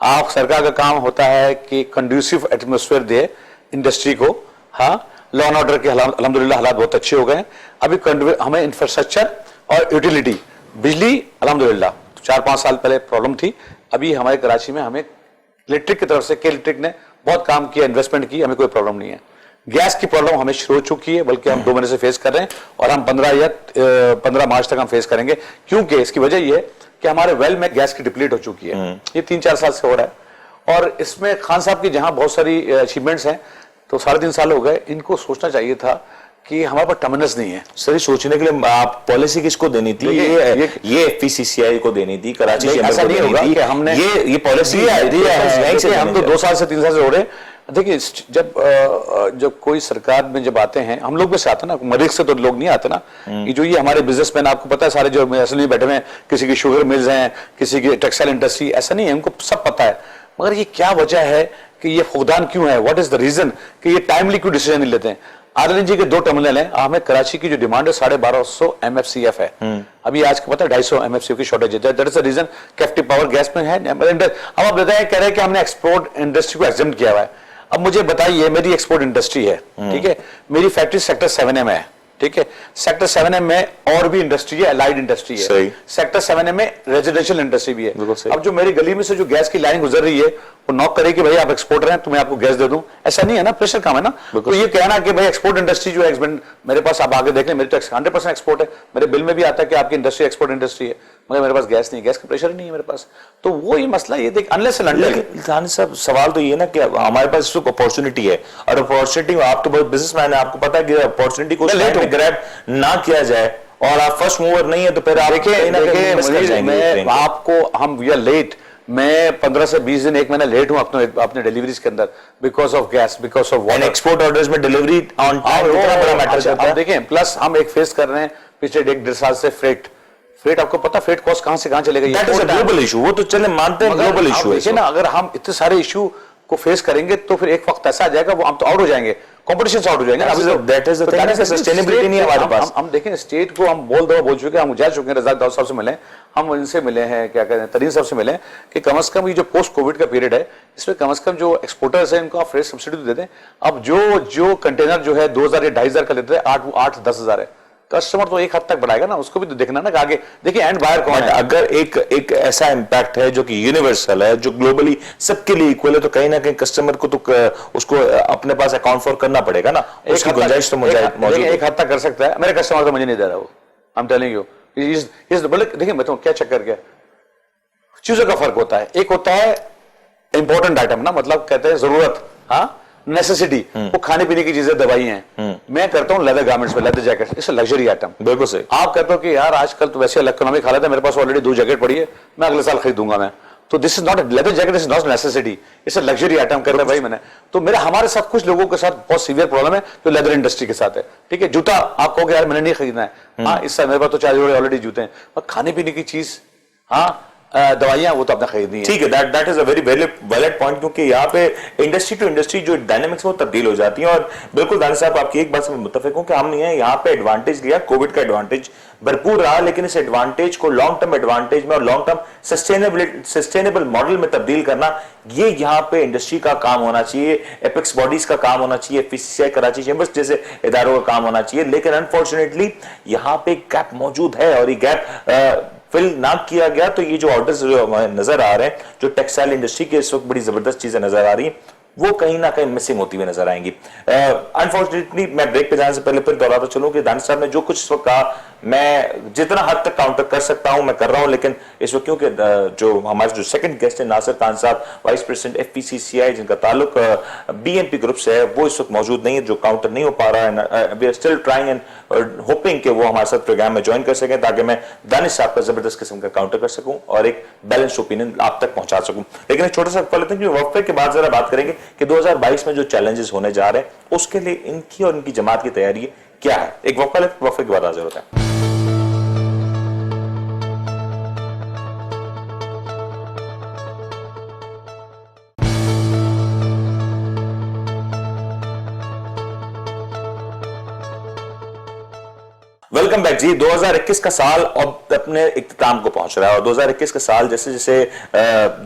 आप सरकार का काम होता है कि कंड्यूसिव एटमॉस्फेयर दे इंडस्ट्री को। हाँ, लॉ एंड ऑर्डर के अल्हम्दुलिल्लाह हालात बहुत अच्छे हो गए। अभी हमें इंफ्रास्ट्रक्चर और यूटिलिटी, बिजली अल्हम्दुलिल्लाह 4-5 साल पहले प्रॉब्लम थी, अभी हमारे कराची में हमें इलेक्ट्रिक की तरफ से के इलेक्ट्रिक ने बहुत काम किया, इन्वेस्टमेंट की, हमें कोई प्रॉब्लम नहीं है। गैस की प्रॉब्लम हमें शुरू हो चुकी है, बल्कि हम 2 महीने से फेस कर रहे हैं और हम 15 मार्च तक हम फेस करेंगे, क्योंकि इसकी वजह यह है कि हमारे वेल में गैस की डिप्लीट हो चुकी है। ये 3-4 साल से हो रहा है और इसमें खान साहब की जहां बहुत सारी अचीवमेंट्स हैं, तो 3.5 साल हो गए, इनको सोचना चाहिए था कि हमारे पास टर्मिनस नहीं है। सर सोचने के लिए आप पॉलिसी किसको देनी थी? ये FPCCI को देनी थी, कराची चेंबर ऐसा नहीं होगा कि हमने ये पॉलिसी हम तो 2 साल से 3 साल से हो रहे हैं। देखिए जब कोई सरकार में जब आते हैं, हम लोग भी से आते ना, मरीज से तो लोग नहीं आते ना। ये हमारे बिजनेसमैन, आपको पता है सारे जो असली बैठे हुए हैं, किसी की शुगर मिल्स हैं, किसी की टेक्सटाइल इंडस्ट्री, ऐसा नहीं है, उनको सब पता है। मगर ये क्या वजह है कि ये फुकदान क्यों है, व्हाट इज द रीजन कि ये टाइमली क्यों डिसीजन नहीं लेते हैं? RLNG के 2 टर्मिनल हैं, हमें कराची की जो डिमांड है 1250 MFCF है, अभी आज को पता है 250 MFCF की शॉर्टेज है। That is the reason captive power gas में है। अब आप बताएं, कह रहे हैं कि हमने एक्सपोर्ट इंडस्ट्री को एग्जेम्प्ट किया हुआ है। अब मुझे बताइए, मेरी एक्सपोर्ट इंडस्ट्री है, ठीक है, मेरी फैक्ट्री सेक्टर 7M है, ठीक है, सेक्टर 7M में और भी इंडस्ट्री है, अलाइड इंडस्ट्री है, सेक्टर 7M में रेजिडेंशियल इंडस्ट्री भी है। अब जो मेरी गली में से जो गैस की लाइन गुजर रही है, वो नॉक करे कि भाई आप एक्सपोर्टर हैं तो मैं आपको गैस दे दूं, ऐसा नहीं है ना, प्रेशर काम है ना। तो ये कहना कि भाई एक्सपोर्ट इंडस्ट्री जो है, मेरे पास आप आगे देख लें, मेरी तो 100% एक्सपोर्ट है, मेरे बिल में भी आता है कि आपकी इंडस्ट्री एक्सपोर्ट इंडस्ट्री है। मगर मेरे पास गैस नहीं, गैस का प्रेशर नहीं है मेरे पास। तो वो ये मसला ये देख अनलेस एंड अनटिल। लेकिन साहब सवाल तो ये ना कि हमारे पास इस वक्त अपॉर्चुनिटी है, और अपॉर्चुनिटी आप तो बहुत बिजनेसमैन है, आपको पता है कि अपॉर्चुनिटी को ग्रैब ना किया जाए और आप फर्स्ट मूवर नहीं है तो फिर आप देखिए मैं आपको हम वी आर लेट, मैं 15 से 20 दिन 1 महीना लेट हूं अपने डिलीवरीज के अंदर because of gas, because of water. Export orders में डिलीवरी ऑन टाइम इतना बड़ा मैटर करता है। देखें प्लस हम एक फेस कर रहे हैं पिछले 1.5 साल से फ्रेट आपको पता फ्रेट कॉस्ट कहां से कहां चले गई। That is a global issue, वो तो चले मानते हैं ग्लोबल इशू है। देखिए ना अगर हम इतने सारे इशू को फेस करेंगे तो फिर एक वक्त ऐसा आ जाएगा वो हम तो आउट हो जाएंगे, कंपटीशन से आउट हो जाएंगे। That is the thing, sustainability नहीं है हमारे पास। हम देखें स्टेट को हम बोल चुके हैं, हम जा चुके हैं, रजाक दाऊद साहब से मिले, हम इनसे मिले हैं, क्या कहते हैं तरीन साहब से मिले कि कम से कम ये जो पोस्ट कोविड का पीरियड है इसमें कम से कम जो एक्सपोर्टर्स हैं इनको आप फ्रेश सब्सिडी तो दे दें। अब जो कंटेनर जो है 2000 या 2500 का लेते थे 8-10 हजार है, कस्टमर तो एक हद तक बढ़ाएगा ना, उसको भी तो देखना ना कि आगे देखिए एंड बायर कौन है। अगर एक ऐसा इंपैक्ट है जो कि यूनिवर्सल है, जो ग्लोबली सबके लिए इक्वल है, तो कहीं ना कहीं कस्टमर को तो उसको अपने पास अकाउंट फॉर करना पड़ेगा ना, उसकी गुंजाइश तो मौजूद है। एक हद तक कर सकता है, मेरे कस्टमर तो मुझे नहीं दे रहा वो, आई एम टेलिंग यू। देखिए मैं तो क्या चक्कर क्या चीजों का फर्क होता है, एक होता है इंपॉर्टेंट आइटम ना, मतलब कहते हैं जरूरत, हाँ नेसेसिटी, वो खाने पीने की चीजें दवाई हैं। मैं करता हूँ लेदर गारमेंट्स में, leather jacket, it's luxury item. बिल्कुल सही। आप कहते हो कि यार आजकल तो वैसे इकोनॉमिक हालत है, मेरे पास ऑलरेडी 2 जैकेट पड़ी है, मैं अगले साल खरीदूंगा मैं, तो this is not a leather jacket, is not necessity, it's a luxury item. कहते हैं भाई मैंने तो हमारे साथ कुछ लोगों के साथ बहुत सीवियर प्रॉब्लम है जो लेदर इंडस्ट्री के साथ है। ठीक है, जूता आप कहोगे यार मैंने नहीं खरीदना है, हाँ इस समय मेरे पास तो 4 जोड़े ऑलरेडी जूते हैं, और खाने पीने की चीज, हाँ दवाइयां, वो तो आपने खरीदनी है। ठीक है, that is a very valid point, क्योंकि यहाँ पे इंडस्ट्री टू इंडस्ट्री जो डायनेमिक्स वो तब्दील हो जाती है। और बिल्कुल दानिश साहब आपकी एक बात से मैं मुत्तफिक हूं कि हमने यहाँ पे एडवांटेज लिया, कोविड का एडवांटेज भरपूर रहा, लेकिन इस एडवांटेज को लॉन्ग टर्म एडवांटेज में और लॉन्ग टर्म सस्टेनेबल मॉडल में तब्दील करना, ये यहाँ पे इंडस्ट्री का काम होना चाहिए, एपेक्स बॉडीज का काम होना चाहिए, एफसीसीआई कराची चैंबर्स जैसे इदारों का काम होना चाहिए। लेकिन अनफॉर्चुनेटली यहाँ पे गैप मौजूद है, और ये गैप फिल ना किया गया तो ये जो ऑर्डर्स जो नजर आ रहे हैं, जो टेक्सटाइल इंडस्ट्री के इस वक्त बड़ी जबरदस्त चीजें नजर आ रही हैं, वो कहीं ना कहीं मिसिंग होती हुई नजर आएंगी। अनफॉर्चुनेटली मैं ब्रेक पे जाने से पहले फिर दोहराता चलूं कि दानिश साहब ने जो कुछ इस वक्त कहा, मैं जितना हद तक काउंटर कर सकता हूं मैं कर रहा हूं, लेकिन इस वक्त क्योंकि जो हमारे जो सेकंड गेस्ट है नासिर खान साहब, वाइस प्रेसिडेंट एफपीसीसीआई, जिनका ताल्लुक बीएनपी ग्रुप से है, वो इस वक्त मौजूद नहीं है, जो काउंटर नहीं हो पा रहा है। We are still trying and hoping कि वो हमारे साथ प्रोग्राम में ज्वाइन कर सकें, ताकि मैं दानिश साहब का जबरदस्त किस्म का काउंटर कर सकूं और एक बैलेंस ओपिनियन आप तक पहुंचा सकूं। लेकिन एक छोटा सा वक्फा लेते हैं, वक्फे के बाद जरा बात करेंगे कि 2022 में जो चैलेंजेस होने जा रहे हैं उसके लिए इनकी और इनकी जमात की तैयारी क्या है। एक वक्फा लेते, वक्फे के बाद हाजिर होता है। वेलकम बैक जी। 2021 का साल अब अपने इख्तिताम को पहुंच रहा है, और 2021 का साल जैसे जैसे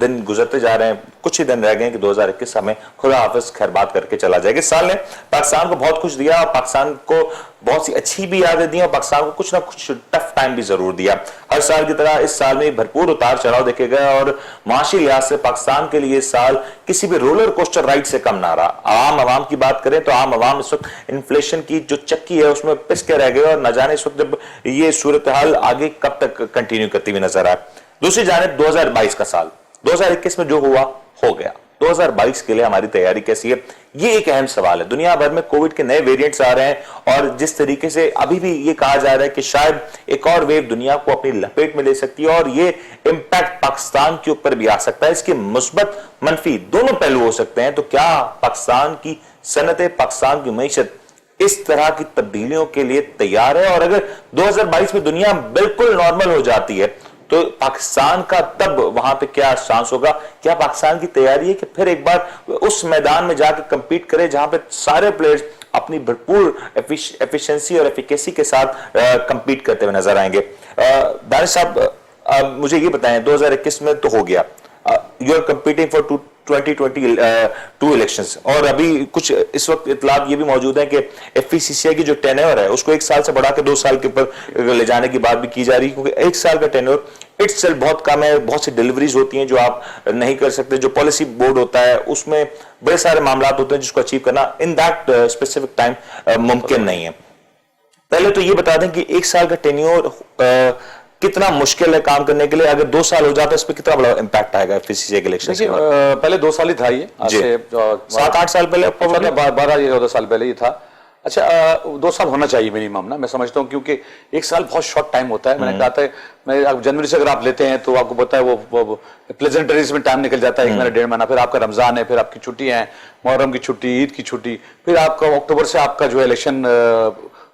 दिन गुजरते जा रहे हैं, कुछ ही दिन रह गए हैं कि 2021 हमें खुदा हाफिज खैर बात करके चला जाएगा। इस साल ने पाकिस्तान को बहुत कुछ दिया, और पाकिस्तान को बहुत सी अच्छी भी यादें दी, और पाकिस्तान को कुछ ना कुछ टफ टाइम भी जरूर दिया। हर साल की तरह इस साल में भरपूर उतार चढ़ाव देखे गए, और माशी लिहाज से पाकिस्तान के लिए इस साल किसी भी रोलर कोस्टर राइड से कम ना रहा। आम आवाम की बात करें तो आम आवाम इस वक्त इन्फ्लेशन की जो चक्की है उसमें पिस के रह गए, और न जाने इस वक्त जब ये सूरत हाल आगे कब तक कंटिन्यू करती हुई नजर आए। दूसरी जानिब 2022 का साल, 2021 में जो हुआ हो गया, 2022 के लिए हमारी तैयारी कैसी है, ये एक अहम सवाल है। दुनिया भर में कोविड के नए वेरिएंट्स आ रहे हैं, और जिस तरीके से अभी भी ये कहा जा रहा है कि शायद एक और वेव दुनिया को अपनी लपेट में ले सकती है, और ये इंपैक्ट पाकिस्तान के ऊपर भी आ सकता है। इसके मुस्बत मनफी दोनों पहलू हो सकते हैं। तो क्या पाकिस्तान की सनतें, पाकिस्तान की मईशत इस तरह की तब्दीलियों के लिए तैयार है? और अगर 2022 में दुनिया बिल्कुल नॉर्मल हो जाती है तो पाकिस्तान का तब वहां पे क्या चांस होगा? क्या पाकिस्तान की तैयारी है कि फिर एक बार उस मैदान में जाकर कंपीट करे जहां पे सारे प्लेयर्स अपनी भरपूर एफिशिएंसी और एफिकेसी के साथ कंपीट करते हुए नजर आएंगे? दानिश साहब मुझे ये बताएं, 2021 में तो हो गया, you are competing for 2022 elections, और अभी कुछ इस वक्त इतलात ये भी मौजूद है कि एफपीसीसीआई की जो टेन्योर है उसको 1 साल से बढ़ा के 2 साल के ऊपर ले जाने की बात भी की जा रही है, क्योंकि 1 साल का टेन्योर इट्सेल्फ बहुत कम है। बहुत सी डिलीवरीज होती हैं जो आप नहीं कर सकते, जो पॉलिसी बोर्ड होता है उसमें बड़े सारे मामला होते हैं जिसको अचीव करना इन दैट स्पेसिफिक टाइम मुमकिन नहीं है। पहले तो ये बता दें कि 1 साल का टेन्योर कितना मुश्किल है काम करने के लिए? अगर 2 साल हो जाता है इस पर कितना बड़ा इम्पैक्ट आएगा एफसीसीए के इलेक्शन के बाद? पहले 2 साल ही था ये, आज जी। से 7-8 साल पहले 12-14 साल पहले ही था। अच्छा 2 साल होना चाहिए मिनिमम ना, मैं समझता हूँ, क्योंकि 1 साल बहुत शॉर्ट टाइम होता है। मैंने कहा था, मैं अब जनवरी से अगर आप लेते हैं तो आपको पता है वो प्लेजेंटरीज में टाइम निकल जाता है, 1 महीना 1.5 महीना, फिर आपका रमजान है, फिर आपकी छुट्टी है, मुहर्रम की छुट्टी, ईद की छुट्टी, फिर आपका अक्टूबर से आपका जो है इलेक्शन,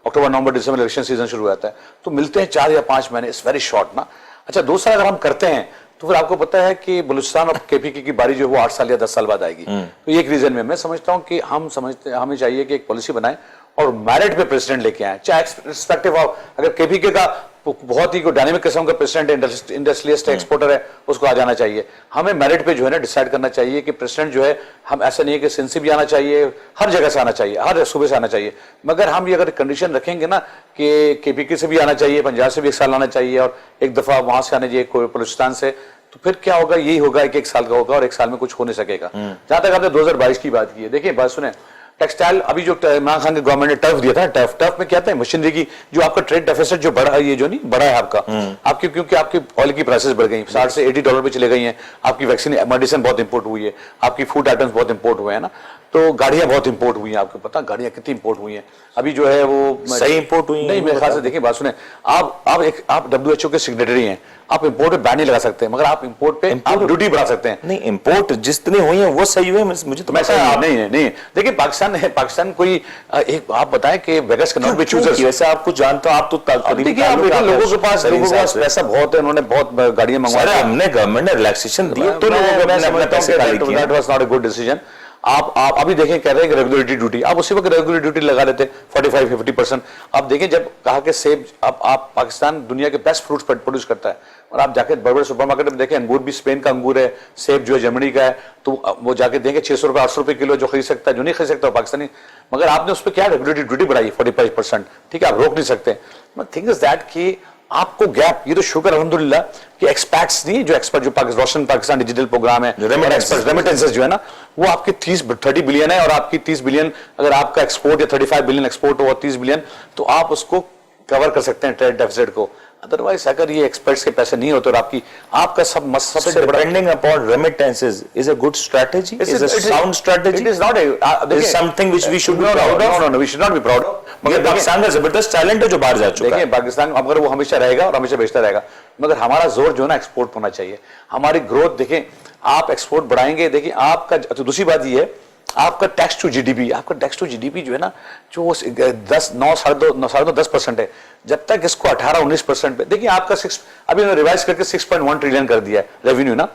अक्टूबर नवंबर दिसंबर इलेक्शन सीजन शुरू होता है, तो मिलते हैं 4 या 5 महीने, इट्स वेरी शॉर्ट ना। अच्छा 2 साल अगर हम करते हैं तो फिर आपको पता है कि बलूचिस्तान और केपीके की बारी जो है वो 8 साल या 10 साल बाद आएगी। तो ये एक रीजन में मैं समझता हूं कि हमें चाहिए कि एक पॉलिसी बनाए और मैरिट पे प्रेसिडेंट लेके आए, चाहे रिस्पेक्टिव ऑफ, अगर केपीके का बहुत ही डायनेमिक किस्म का प्रेसिडेंट है, इंडस्ट्रियलिस्ट एक्सपोर्टर है, उसको आ जाना चाहिए। हमें मेरिट पे जो है ना डिसाइड करना चाहिए कि प्रेसिडेंट जो है, हम ऐसा नहीं है कि सिंध से भी आना चाहिए, हर जगह से आना चाहिए, हर सूबे से आना चाहिए, मगर हम ये अगर कंडीशन रखेंगे ना कि केपीके से भी आना चाहिए, पंजाब से भी 1 साल आना चाहिए और एक दफा वहां से आना चाहिए बलूचिस्तान से, तो फिर क्या होगा? यही होगा कि 1 साल का होगा और 1 साल में कुछ हो नहीं सकेगा। जहां तक आपने 2022 की बात की है, देखिए बात सुने, टेक्सटाइल अभी जो इमरान खान की गवर्नमेंट ने टर्फ दिया था, टर्फ में क्या था? मशीनरी की जो आपका ट्रेड डेफिसिट जो बढ़ा है, ये जो नहीं बढ़ा है आपका, आपकी क्योंकि आपकी ऑयल की प्राइसेस बढ़ गई, 60 से 80 डॉलर पे चले गई हैं, आपकी वैक्सीन मेडिसिन बहुत इंपोर्ट हुई है, आपकी फूड आइटम्स बहुत इंपोर्ट हुए हैं ना, तो गाड़ियां बहुत इंपोर्ट हुई हैं, आपको पता गाड़ियां कितनी इंपोर्ट हुई हैं अभी जो है वो सही इंपोर्ट हुई नहीं, मेरे ख्याल से देखिए बात सुने, आप WHO के सेक्रेटरी हैं, आप इंपोर्ट पे बैन नहीं लगा सकते, मगर आप इंपोर्ट पे आप ड्यूटी बढ़ा सकते हैं। नहीं, इंपोर्ट जितनी हुई है वो सही हुई है, मुझे तो नहीं देखिए पाकिस्तान कोई एक आप बताएं कि bags can not be choosers, वैसे आप कुछ जानते हो, आप तो लोगों के पास पैसा बहुत है, उन्होंने बहुत गाड़ियां मंगवाई, हमने गवर्नमेंट ने रिलैक्सेशन दी तो लोगों को अपने पैसे खाली किए। That was not a good decision. आप अभी देखें, कह रहे हैं कि रेगुलेटरी ड्यूटी, आप उसी वक्त रेगुलर ड्यूटी लगा देते 45-50%। आप देखें जब कहा कि सेब, आप पाकिस्तान दुनिया के बेस्ट फ्रूट्स प्रोड्यूस करता है, और आप जाके बड़े बड़े सुपरमार्केट में देखें, अंगूर भी स्पेन का अंगूर है, सेब जो है जर्मनी का है, तो वो जाके देखें 600 रुपए 800 रुपए किलो जो खरीद सकता है, जो नहीं खरीद सकता पाकिस्तानी, मगर आपने उस पर क्या रेगुलेटरी ड्यूटी बढ़ाई 45%, ठीक है, आप रोक नहीं सकते। थिंग इज दैट कि आपको गैप, ये तो शुक्र अल्हम्दुलिल्लाह कि एक्सपैक्ट्स नहीं, जो एक्सपर्ट जो रोशन पाकिस्तान डिजिटल प्रोग्राम है, रेमिटेंसेस जो है ना, वो आपके 30 बिलियन है, और आपकी 30 बिलियन अगर आपका एक्सपोर्ट या 35 बिलियन एक्सपोर्ट हो, 30 बिलियन, तो आप उसको कवर कर सकते हैं ट्रेड डेफिसिट को। अदरवाइज अगर ये एक्सपर्ट्स के पैसे नहीं होते और आपका सबसे बड़ा depending upon remittances is a good strategy, is a sound strategy, it is not is something which we should be no we should not be proud of. मगर पाकिस्तान का जबरदस्त टैलेंट है जो बाहर जा चुका है। देखिए पाकिस्तान अगर वो हमेशा रहेगा और हमेशा बेचता रहेगा, मगर हमारा जोर जो है ना एक्सपोर्ट होना चाहिए, हमारी ग्रोथ देखें, आप एक्सपोर्ट बढ़ाएंगे, देखिए आपका तो दूसरी बात ये है, आपका टैक्स टू जीडीपी जो है ना, जो 9.5-10% है, जब तक इसको 18-19% पे, देखिए आपका अभी उन्होंने रिवाइज करके 6.1 ट्रिलियन कर दिया है रेवेन्यू ना,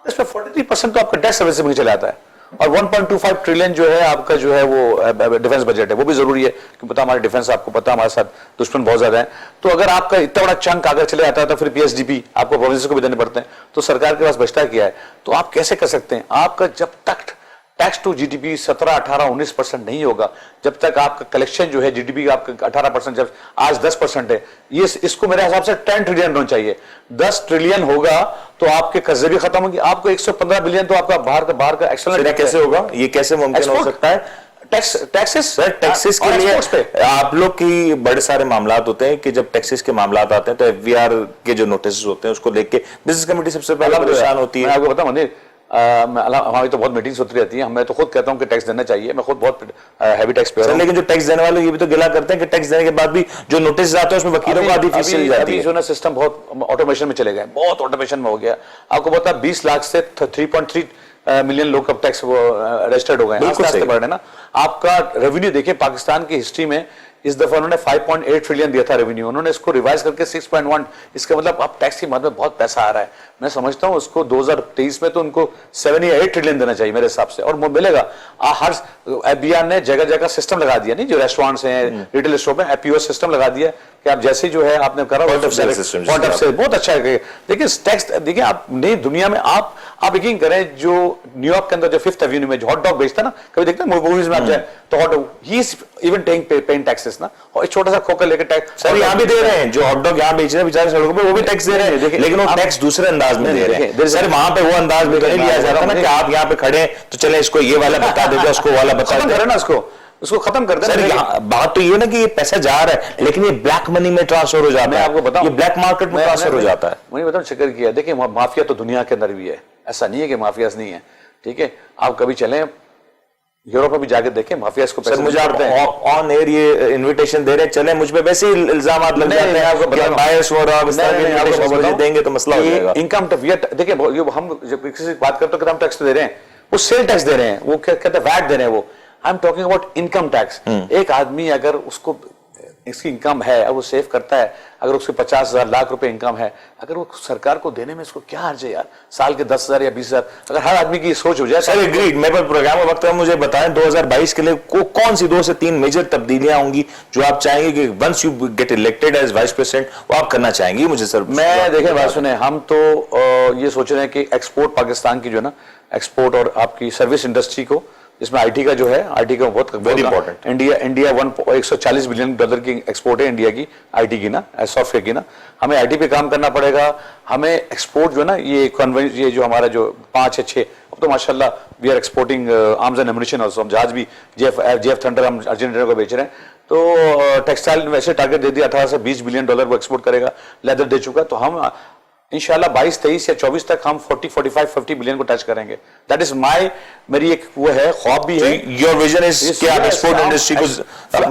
इस पे 43% तो आपका डेट सर्विस में चला जाता है, और 1.25 ट्रिलियन जो है आपका जो है वो डिफेंस बजट है, वो भी जरूरी है क्योंकि पता हमारे डिफेंस, आपको पता हमारे साथ दुश्मन बहुत ज्यादा है, तो अगर आपका इतना बड़ा चंक अगर चले जाता है तो फिर पीएसडीपी आपको प्रोविंस को भी देने पड़ते हैं, तो सरकार के पास बचता किया है, तो आप कैसे कर सकते हैं? आपका जब तक टैक्स टू जीडीपी 17-18-19% नहीं होगा, जब तक आपका कलेक्शन जो है जीडीपी का आपका 18%, जब आज 10% है, ये इसको मेरे हिसाब से 10 ट्रिलियन होना चाहिए। 10 ट्रिलियन होगा तो आपके कर्जे भी खत्म होंगे, आपको 115 बिलियन तो आपका बाहर का एक्सटर्नल कैसे होगा? ये कैसे मुमकिन हो सकता है? टैक्सेस के लिए आप लोग की बड़े सारे मामला होते हैं कि जब टैक्सेस के मामला आते हैं तो एफबीआर के जो नोटिस होते हैं उसको देख के बिजनेस कमेटी सबसे पहले परेशान होती है। आपको पता मंदिर, हमारी तो बहुत मीटिंग्स होती रहती है, मैं तो खुद कहता हूं कि टैक्स देना चाहिए, मैं खुद बहुत हैवी टैक्स पेयर हूं, लेकिन जो टैक्स देने वाले ये भी तो गिला करते हैं कि टैक्स देने के बाद भी जो नोटिस आते हैं उसमें वकीलों को आधी फीस चली जाती है। जो ना सिस्टम बहुत ऑटोमेशन में चले गए, बहुत ऑटोमेशन में हो गया, आपको पता 20 लाख से 3.3 मिलियन लोग अब टैक्स रजिस्टर्ड हो गए, आस्ते बढ़ रहे ना। आपका रेवेन्यू देखिए पाकिस्तान की हिस्ट्री में इस दफा उन्होंने 5.8 ट्रिलियन दिया था रेवेन्यू, उन्होंने इसको रिवाइज करके 6.1, इसका मतलब अब टैक्स की मद में बहुत पैसा आ रहा है। मैं समझता हूं उसको 2023 में तो उनको 7 या 8 ट्रिलियन देना चाहिए मेरे हिसाब से, और मिलेगा। हर एफबीआर ने जगह जगह सिस्टम लगा दिया, नहीं जो रेस्टोरेंट्स हैं, रिटेल स्टोर में एपीओएस सिस्टम लगा दिया कि आप जैसे जो है आपने करा पॉइंट ऑफ सेल बहुत अच्छा है। देखिए टैक्स, देखिए आप नई दुनिया में आप यकीन करें, जो न्यूयॉर्क के अंदर जो 5th एवेन्यू में जो हॉट डॉग बेचता है ना, कभी देखते हैं मूवीज में आप जाए तो hot dog, he is even paying taxes ना, और एक छोटा सा खोकर लेकर टैक्स सर यहाँ भी दे रहे हैं, जो हॉट डॉग यहाँ बेच रहे हैं बेचारे सड़कों पे, वो भी टैक्स दे रहे हैं, लेकिन वो टैक्स दूसरे अंदाज में दे रहे हैं। सर वहां पे वो अंदाज में नहीं लिया जा रहा ना कि आप यहाँ पे खड़े हैं तो चले इसको ये वाला बता देते, उसको वाला बता देते ना, इसको उसको खत्म कर सर देना। बात तो ये ना कि ये पैसा जा रहा है, लेकिन ये ब्लैक मनी में ट्रांसफर हो जाता है। आपको बताऊं, ये ब्लैक मार्केट में ट्रांसफर हो जाता है। मुझे बताऊं चक्कर किया, देखिए माफिया तो दुनिया के अंदर भी है, ऐसा नहीं है कि माफियाज नहीं है, ठीक है। आप कभी चलें यूरोप में भी जाके देखें, माफियाज को पैसे मुझे आप ऑन एयर ये इनविटेशन दे रहे हैं, चले मुझ पे वैसे ही इल्जाम लग जाते हैं। आपको बायस हो रहा है, देंगे तो मसला हो जाएगा। इनकम टैक्स, देखिए हम जब किसी से बात करते हैं, हम टैक्स दे रहे हैं, वो सेल टैक्स दे रहे हैं, वो कहते हैं वैट दे रहे हैं, वो I am talking about income tax. एक आदमी अगर उसको इसकी इनकम है और वो सेव करता है, अगर उसके 50,000 लाख रुपए इनकम है, अगर वो सरकार को देने में इसको क्या हर्ज है यार, साल के 10,000 या 20,000, अगर हर आदमी की सोच हो जाए। सर एग्रीड, मेरे पास प्रोग्राम का वक्त है, मुझे बताएं 2022 के लिए कौन सी 2 से 3 मेजर तब्दीलियां होंगी जो आप चाहेंगे कि once you get elected as vice president वो आप करना चाहेंगे? मुझे सर मैं देखे बात सुने, हम तो ये सोच रहे हैं कि एक्सपोर्ट पाकिस्तान की जो है ना, एक्सपोर्ट और आपकी सर्विस इंडस्ट्री को, इसमें आईटी का जो है, आईटी का बहुत very important. India 140 billion dollar की एक्सपोर्ट है इंडिया की आईटी की ना, सॉफ्टवेयर की ना। हमें आईटी पे काम करना पड़ेगा, हमें एक्सपोर्ट जो है ना, ये जो हमारा जो 5 या 6, अब तो माशाल्लाह we are exporting arms and ammunition also. हम जहाज भी जेएफ थंडर हम अर्जेंटीना को बेच रहे हैं। तो टेक्सटाइल वैसे टारगेट दे दिया 18 से 20 बिलियन डॉलर वो एक्सपोर्ट करेगा, लेदर दे चुका। तो हम इंशाल्लाह 22, 23 या 24 तक हम 40, 45, 50 बिलियन को टच करेंगे। दैट इज मेरी एक वो है, ख्वाब भी है। योर विजन इज कि आप एक्सपोर्ट इंडस्ट्री को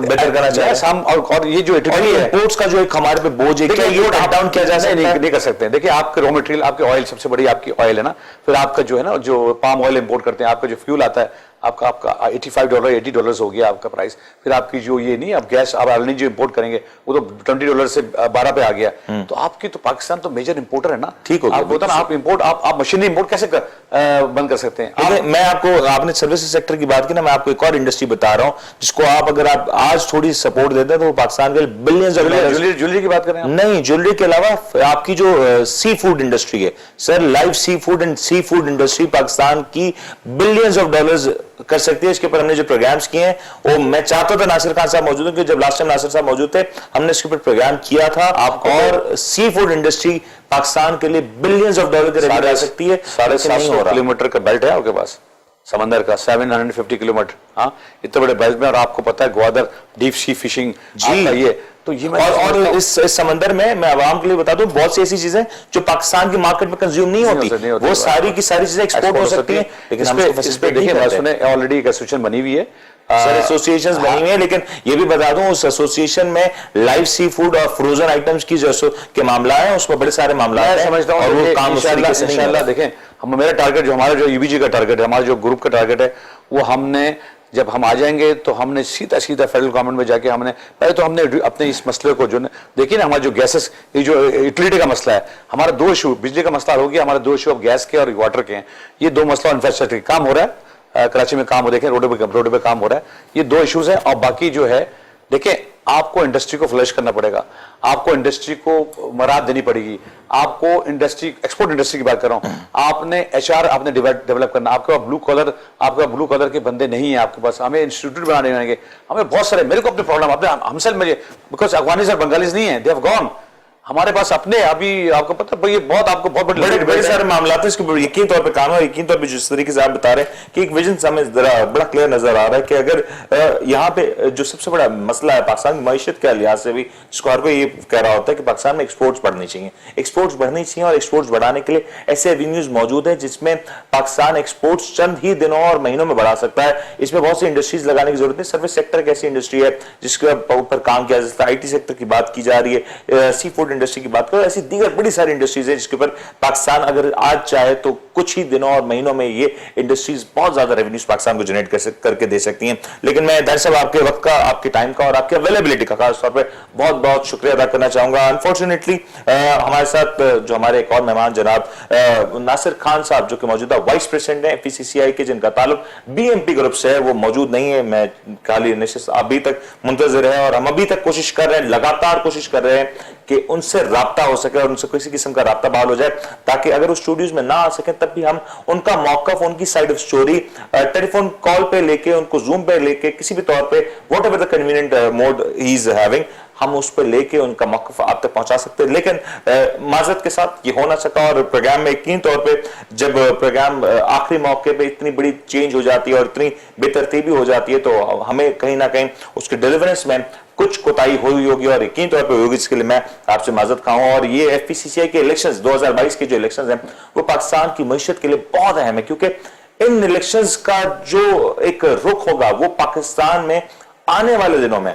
बेटर करना चाहते हैं। और ये जो इंपोर्ट्स का जो एक हमारे पे बोझ है, क्या ये कट डाउन किया जा सकता है? नहीं कर सकते हैं। देखिए आपके रॉ मटेरियल, आपके ऑयल, सबसे बड़ी आपकी ऑयल है ना, फिर आपका जो है ना, जो पाम ऑयल इंपोर्ट करते हैं, आपका जो फ्यूल आता है, आपका $85 $80 हो गया आपका प्राइस। फिर आपकी जो ये नहीं, आप गैस आप एलएनजी जो इंपोर्ट करेंगे वो तो $20 से 12 पे आ गया। तो आपकी तो पाकिस्तान तो मेजर इंपोर्टर है ना। ठीक हो गया, आप बोलते ना, आप इंपोर्ट, आप मशीनरी इंपोर्ट कैसे बंद कर सकते हैं? मैं आपको, आपने सर्विसेज सेक्टर की बात की ना, मैं आपको एक और इंडस्ट्री बता रहा हूं जिसको आप अगर आप आज थोड़ी सपोर्ट देते हैं तो वो पाकिस्तान के बिलियंस ऑफ डॉलर्स। ज्वेलरी की बात कर रहे हैं? नहीं, ज्वेलरी के अलावा आपकी जो सी फूड इंडस्ट्री है sir, live sea food and sea food industry Pakistan की बिलियंस ऑफ डॉलर्स कर सकती है। इसके ऊपर हमने जो प्रोग्राम्स किए हैं, वो मैं चाहता था नासिर खान साहब मौजूद हैं, क्योंकि जब लास्ट टाइम नासिर साहब मौजूद थे हमने इसके ऊपर प्रोग्राम किया था। और सी फूड इंडस्ट्री पाकिस्तान के लिए बिलियंस ऑफ डॉलर की रेवेन्यू आ सकती है। 750 किलोमीटर का बेल्ट है आपके पास समंदर का, 750 किलोमीटर। हाँ, इतने बड़े बेल्ट में, और आपको पता है ग्वादर डीप सी फिशिंग जी, ये तो ये और इस समंदर में मैं आवाम के लिए बता दूं, बहुत सी ऐसी चीजें जो पाकिस्तान की मार्केट में कंज्यूम नहीं होती, वो सारी की सारी चीजें एक्सपोर्ट हो सकती हैं। लेकिन इस पे देखिए, सुने ऑलरेडी एक एसोसिएशन बनी हुई है, सर एसोसिएशंस बनी हुई है, लेकिन ये भी बता दूं उस एसोसिएशन में लाइव सी फूड और फ्रोजन आइटम्स की जो के मामला है, उसमें बड़े सारे मामला हैं। समझता हूं, और वो काम इंशाल्लाह देखें, हम मेरा टारगेट, जो हमारा जो यूबीजी का टारगेट है, हमारा जो ग्रुप का टारगेट है, वो हमने जब हम आ जाएंगे तो हमने सीधा फेडरल गवर्नमेंट में जाके हमने पहले तो हमने अपने इस मसले को जो देखिए ना, हमारा जो गैसेस, ये जो यूटिलिटी का मसला है, हमारा 2 इशू, बिजली का मसला हो गया, हमारे 2 इशू अब गैस के और वाटर के हैं। ये 2 मसला इंफ्रास्ट्रक्चर काम हो रहा है, कराची में काम हो, देखें रोड पे काम हो रहा है। ये 2 इश्यूज है। और बाकी जो है, देखिए आपको इंडस्ट्री को फ्लश करना पड़ेगा, आपको इंडस्ट्री को मराद देनी पड़ेगी, आपको इंडस्ट्री, एक्सपोर्ट इंडस्ट्री की बात कर रहा हूं, आपने एचआर आपने डेवलप करना। आपके पास ब्लू कलर के बंदे नहीं है आपके पास, हमें इंस्टीट्यूट बनाने होंगे, हमें बहुत सारे, मेरे को अपने प्रॉब्लम, अपने हमसे मुझे, बिकॉज अफगानीज और बंगालीज नहीं है, दे हैव गॉन। हमारे पास अपने, अभी आपको पता है, ये बहुत आपको बहुत बड़े सारे मामला है, इसके ऊपर यकीन तौर पे काम है। यकीन तौर पे जिस तरीके से आप बता रहे हैं कि एक विजन हमें जरा बड़ा क्लियर नजर आ रहा है कि अगर यहाँ पे जो सबसे बड़ा मसला है पाकिस्तान की मईशत के लिहाज से भी, जिसको हर कोई ये कह रहा होता है कि पाकिस्तान में एक्सपोर्ट्स बढ़नी चाहिए, एक्सपोर्ट्स बढ़नी चाहिए, और एक्सपोर्ट्स बढ़ाने के लिए ऐसे एवेन्यूज मौजूद है जिसमें पाकिस्तान एक्सपोर्ट्स चंद ही दिनों और महीनों में बढ़ा सकता है। इसमें बहुत सी इंडस्ट्रीज लगाने की जरूरत है। सर्विस सेक्टर एक ऐसी इंडस्ट्री है जिसके ऊपर काम किया जा सकता है। आईटी सेक्टर की बात की जा रही है, सी फूड इंडस्ट्री की बात करो, ऐसी दीगर बड़ी सारी इंडस्ट्रीज है जिसके ऊपर पाकिस्तान अगर आज चाहे तो कुछ ही दिनों और महीनों में ये इंडस्ट्रीज बहुत ज्यादा रेवेन्यूज पाकिस्तान को जनरेट करके दे सकती हैं। लेकिन मैं दरअसल आपके वक्त का, आपके टाइम का और आपकी अवेलेबिलिटी का खास तौर पे बहुत बहुत शुक्रिया अदा करना चाहूंगा। अनफॉर्चुनेटली हमारे साथ जो हमारे एक और मेहमान जनाब नासिर खान साहब, जो कि मौजूदा वाइस प्रेसिडेंट है पीसीसीआई के, जिनका ताल्लुक बीएमपी ग्रुप से है, वो मौजूद नहीं है। मैं खाली निश्चित अभी तक मुंतजिर है और हम अभी तक कोशिश कर रहे हैं, लगातार कोशिश कर रहे हैं कि उनसे राब्ता हो सके और उनसे किसी किस्म का राब्ता बहाल हो जाए, ताकि अगर उस स्टूडियोज में ना आ सके तब भी हम उनका मौकफ, उनकी side of story telephone call पे लेके, उनको जूम पे लेके, किसी भी तौर पे whatever the convenient mode he is having, हम उस पर लेके उनका मौक़िफ़ आप तक पहुंचा सकते हैं। लेकिन माजरत के साथ ये हो ना सका, और प्रोग्राम में यकीन तौर पे जब प्रोग्राम आखिरी मौके पे इतनी बड़ी चेंज हो जाती है और इतनी बेतरतीबी हो जाती है, तो हमें कहीं ना कहीं उसके डिलीवरेंस में कुछ कोताही हुई होगी और यकीन तौर पर होगी, जिसके लिए मैं आपसे माजरत खाऊं। और ये एफपीसीसीआई के इलेक्शंस 2022 के जो इलेक्शंस हैं वो पाकिस्तान की मईशत के लिए बहुत अहम है, क्योंकि इन इलेक्शंस का जो एक रुख होगा वो पाकिस्तान में आने वाले दिनों में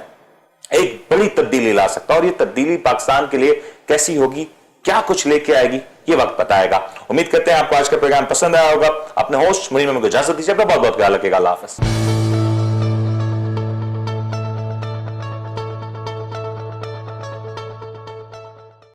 एक बड़ी तब्दीली ला सकता है। और ये तब्दीली पाकिस्तान के लिए कैसी होगी, क्या कुछ लेके आएगी, ये वक्त बताएगा। उम्मीद करते हैं आपको आज का प्रोग्राम पसंद आया होगा। अपने होस्ट मुनीर मेमन को इजाजत दीजिए, अपना बहुत बहुत ख्याल रखिएगा। अल्लाह हाफिज़।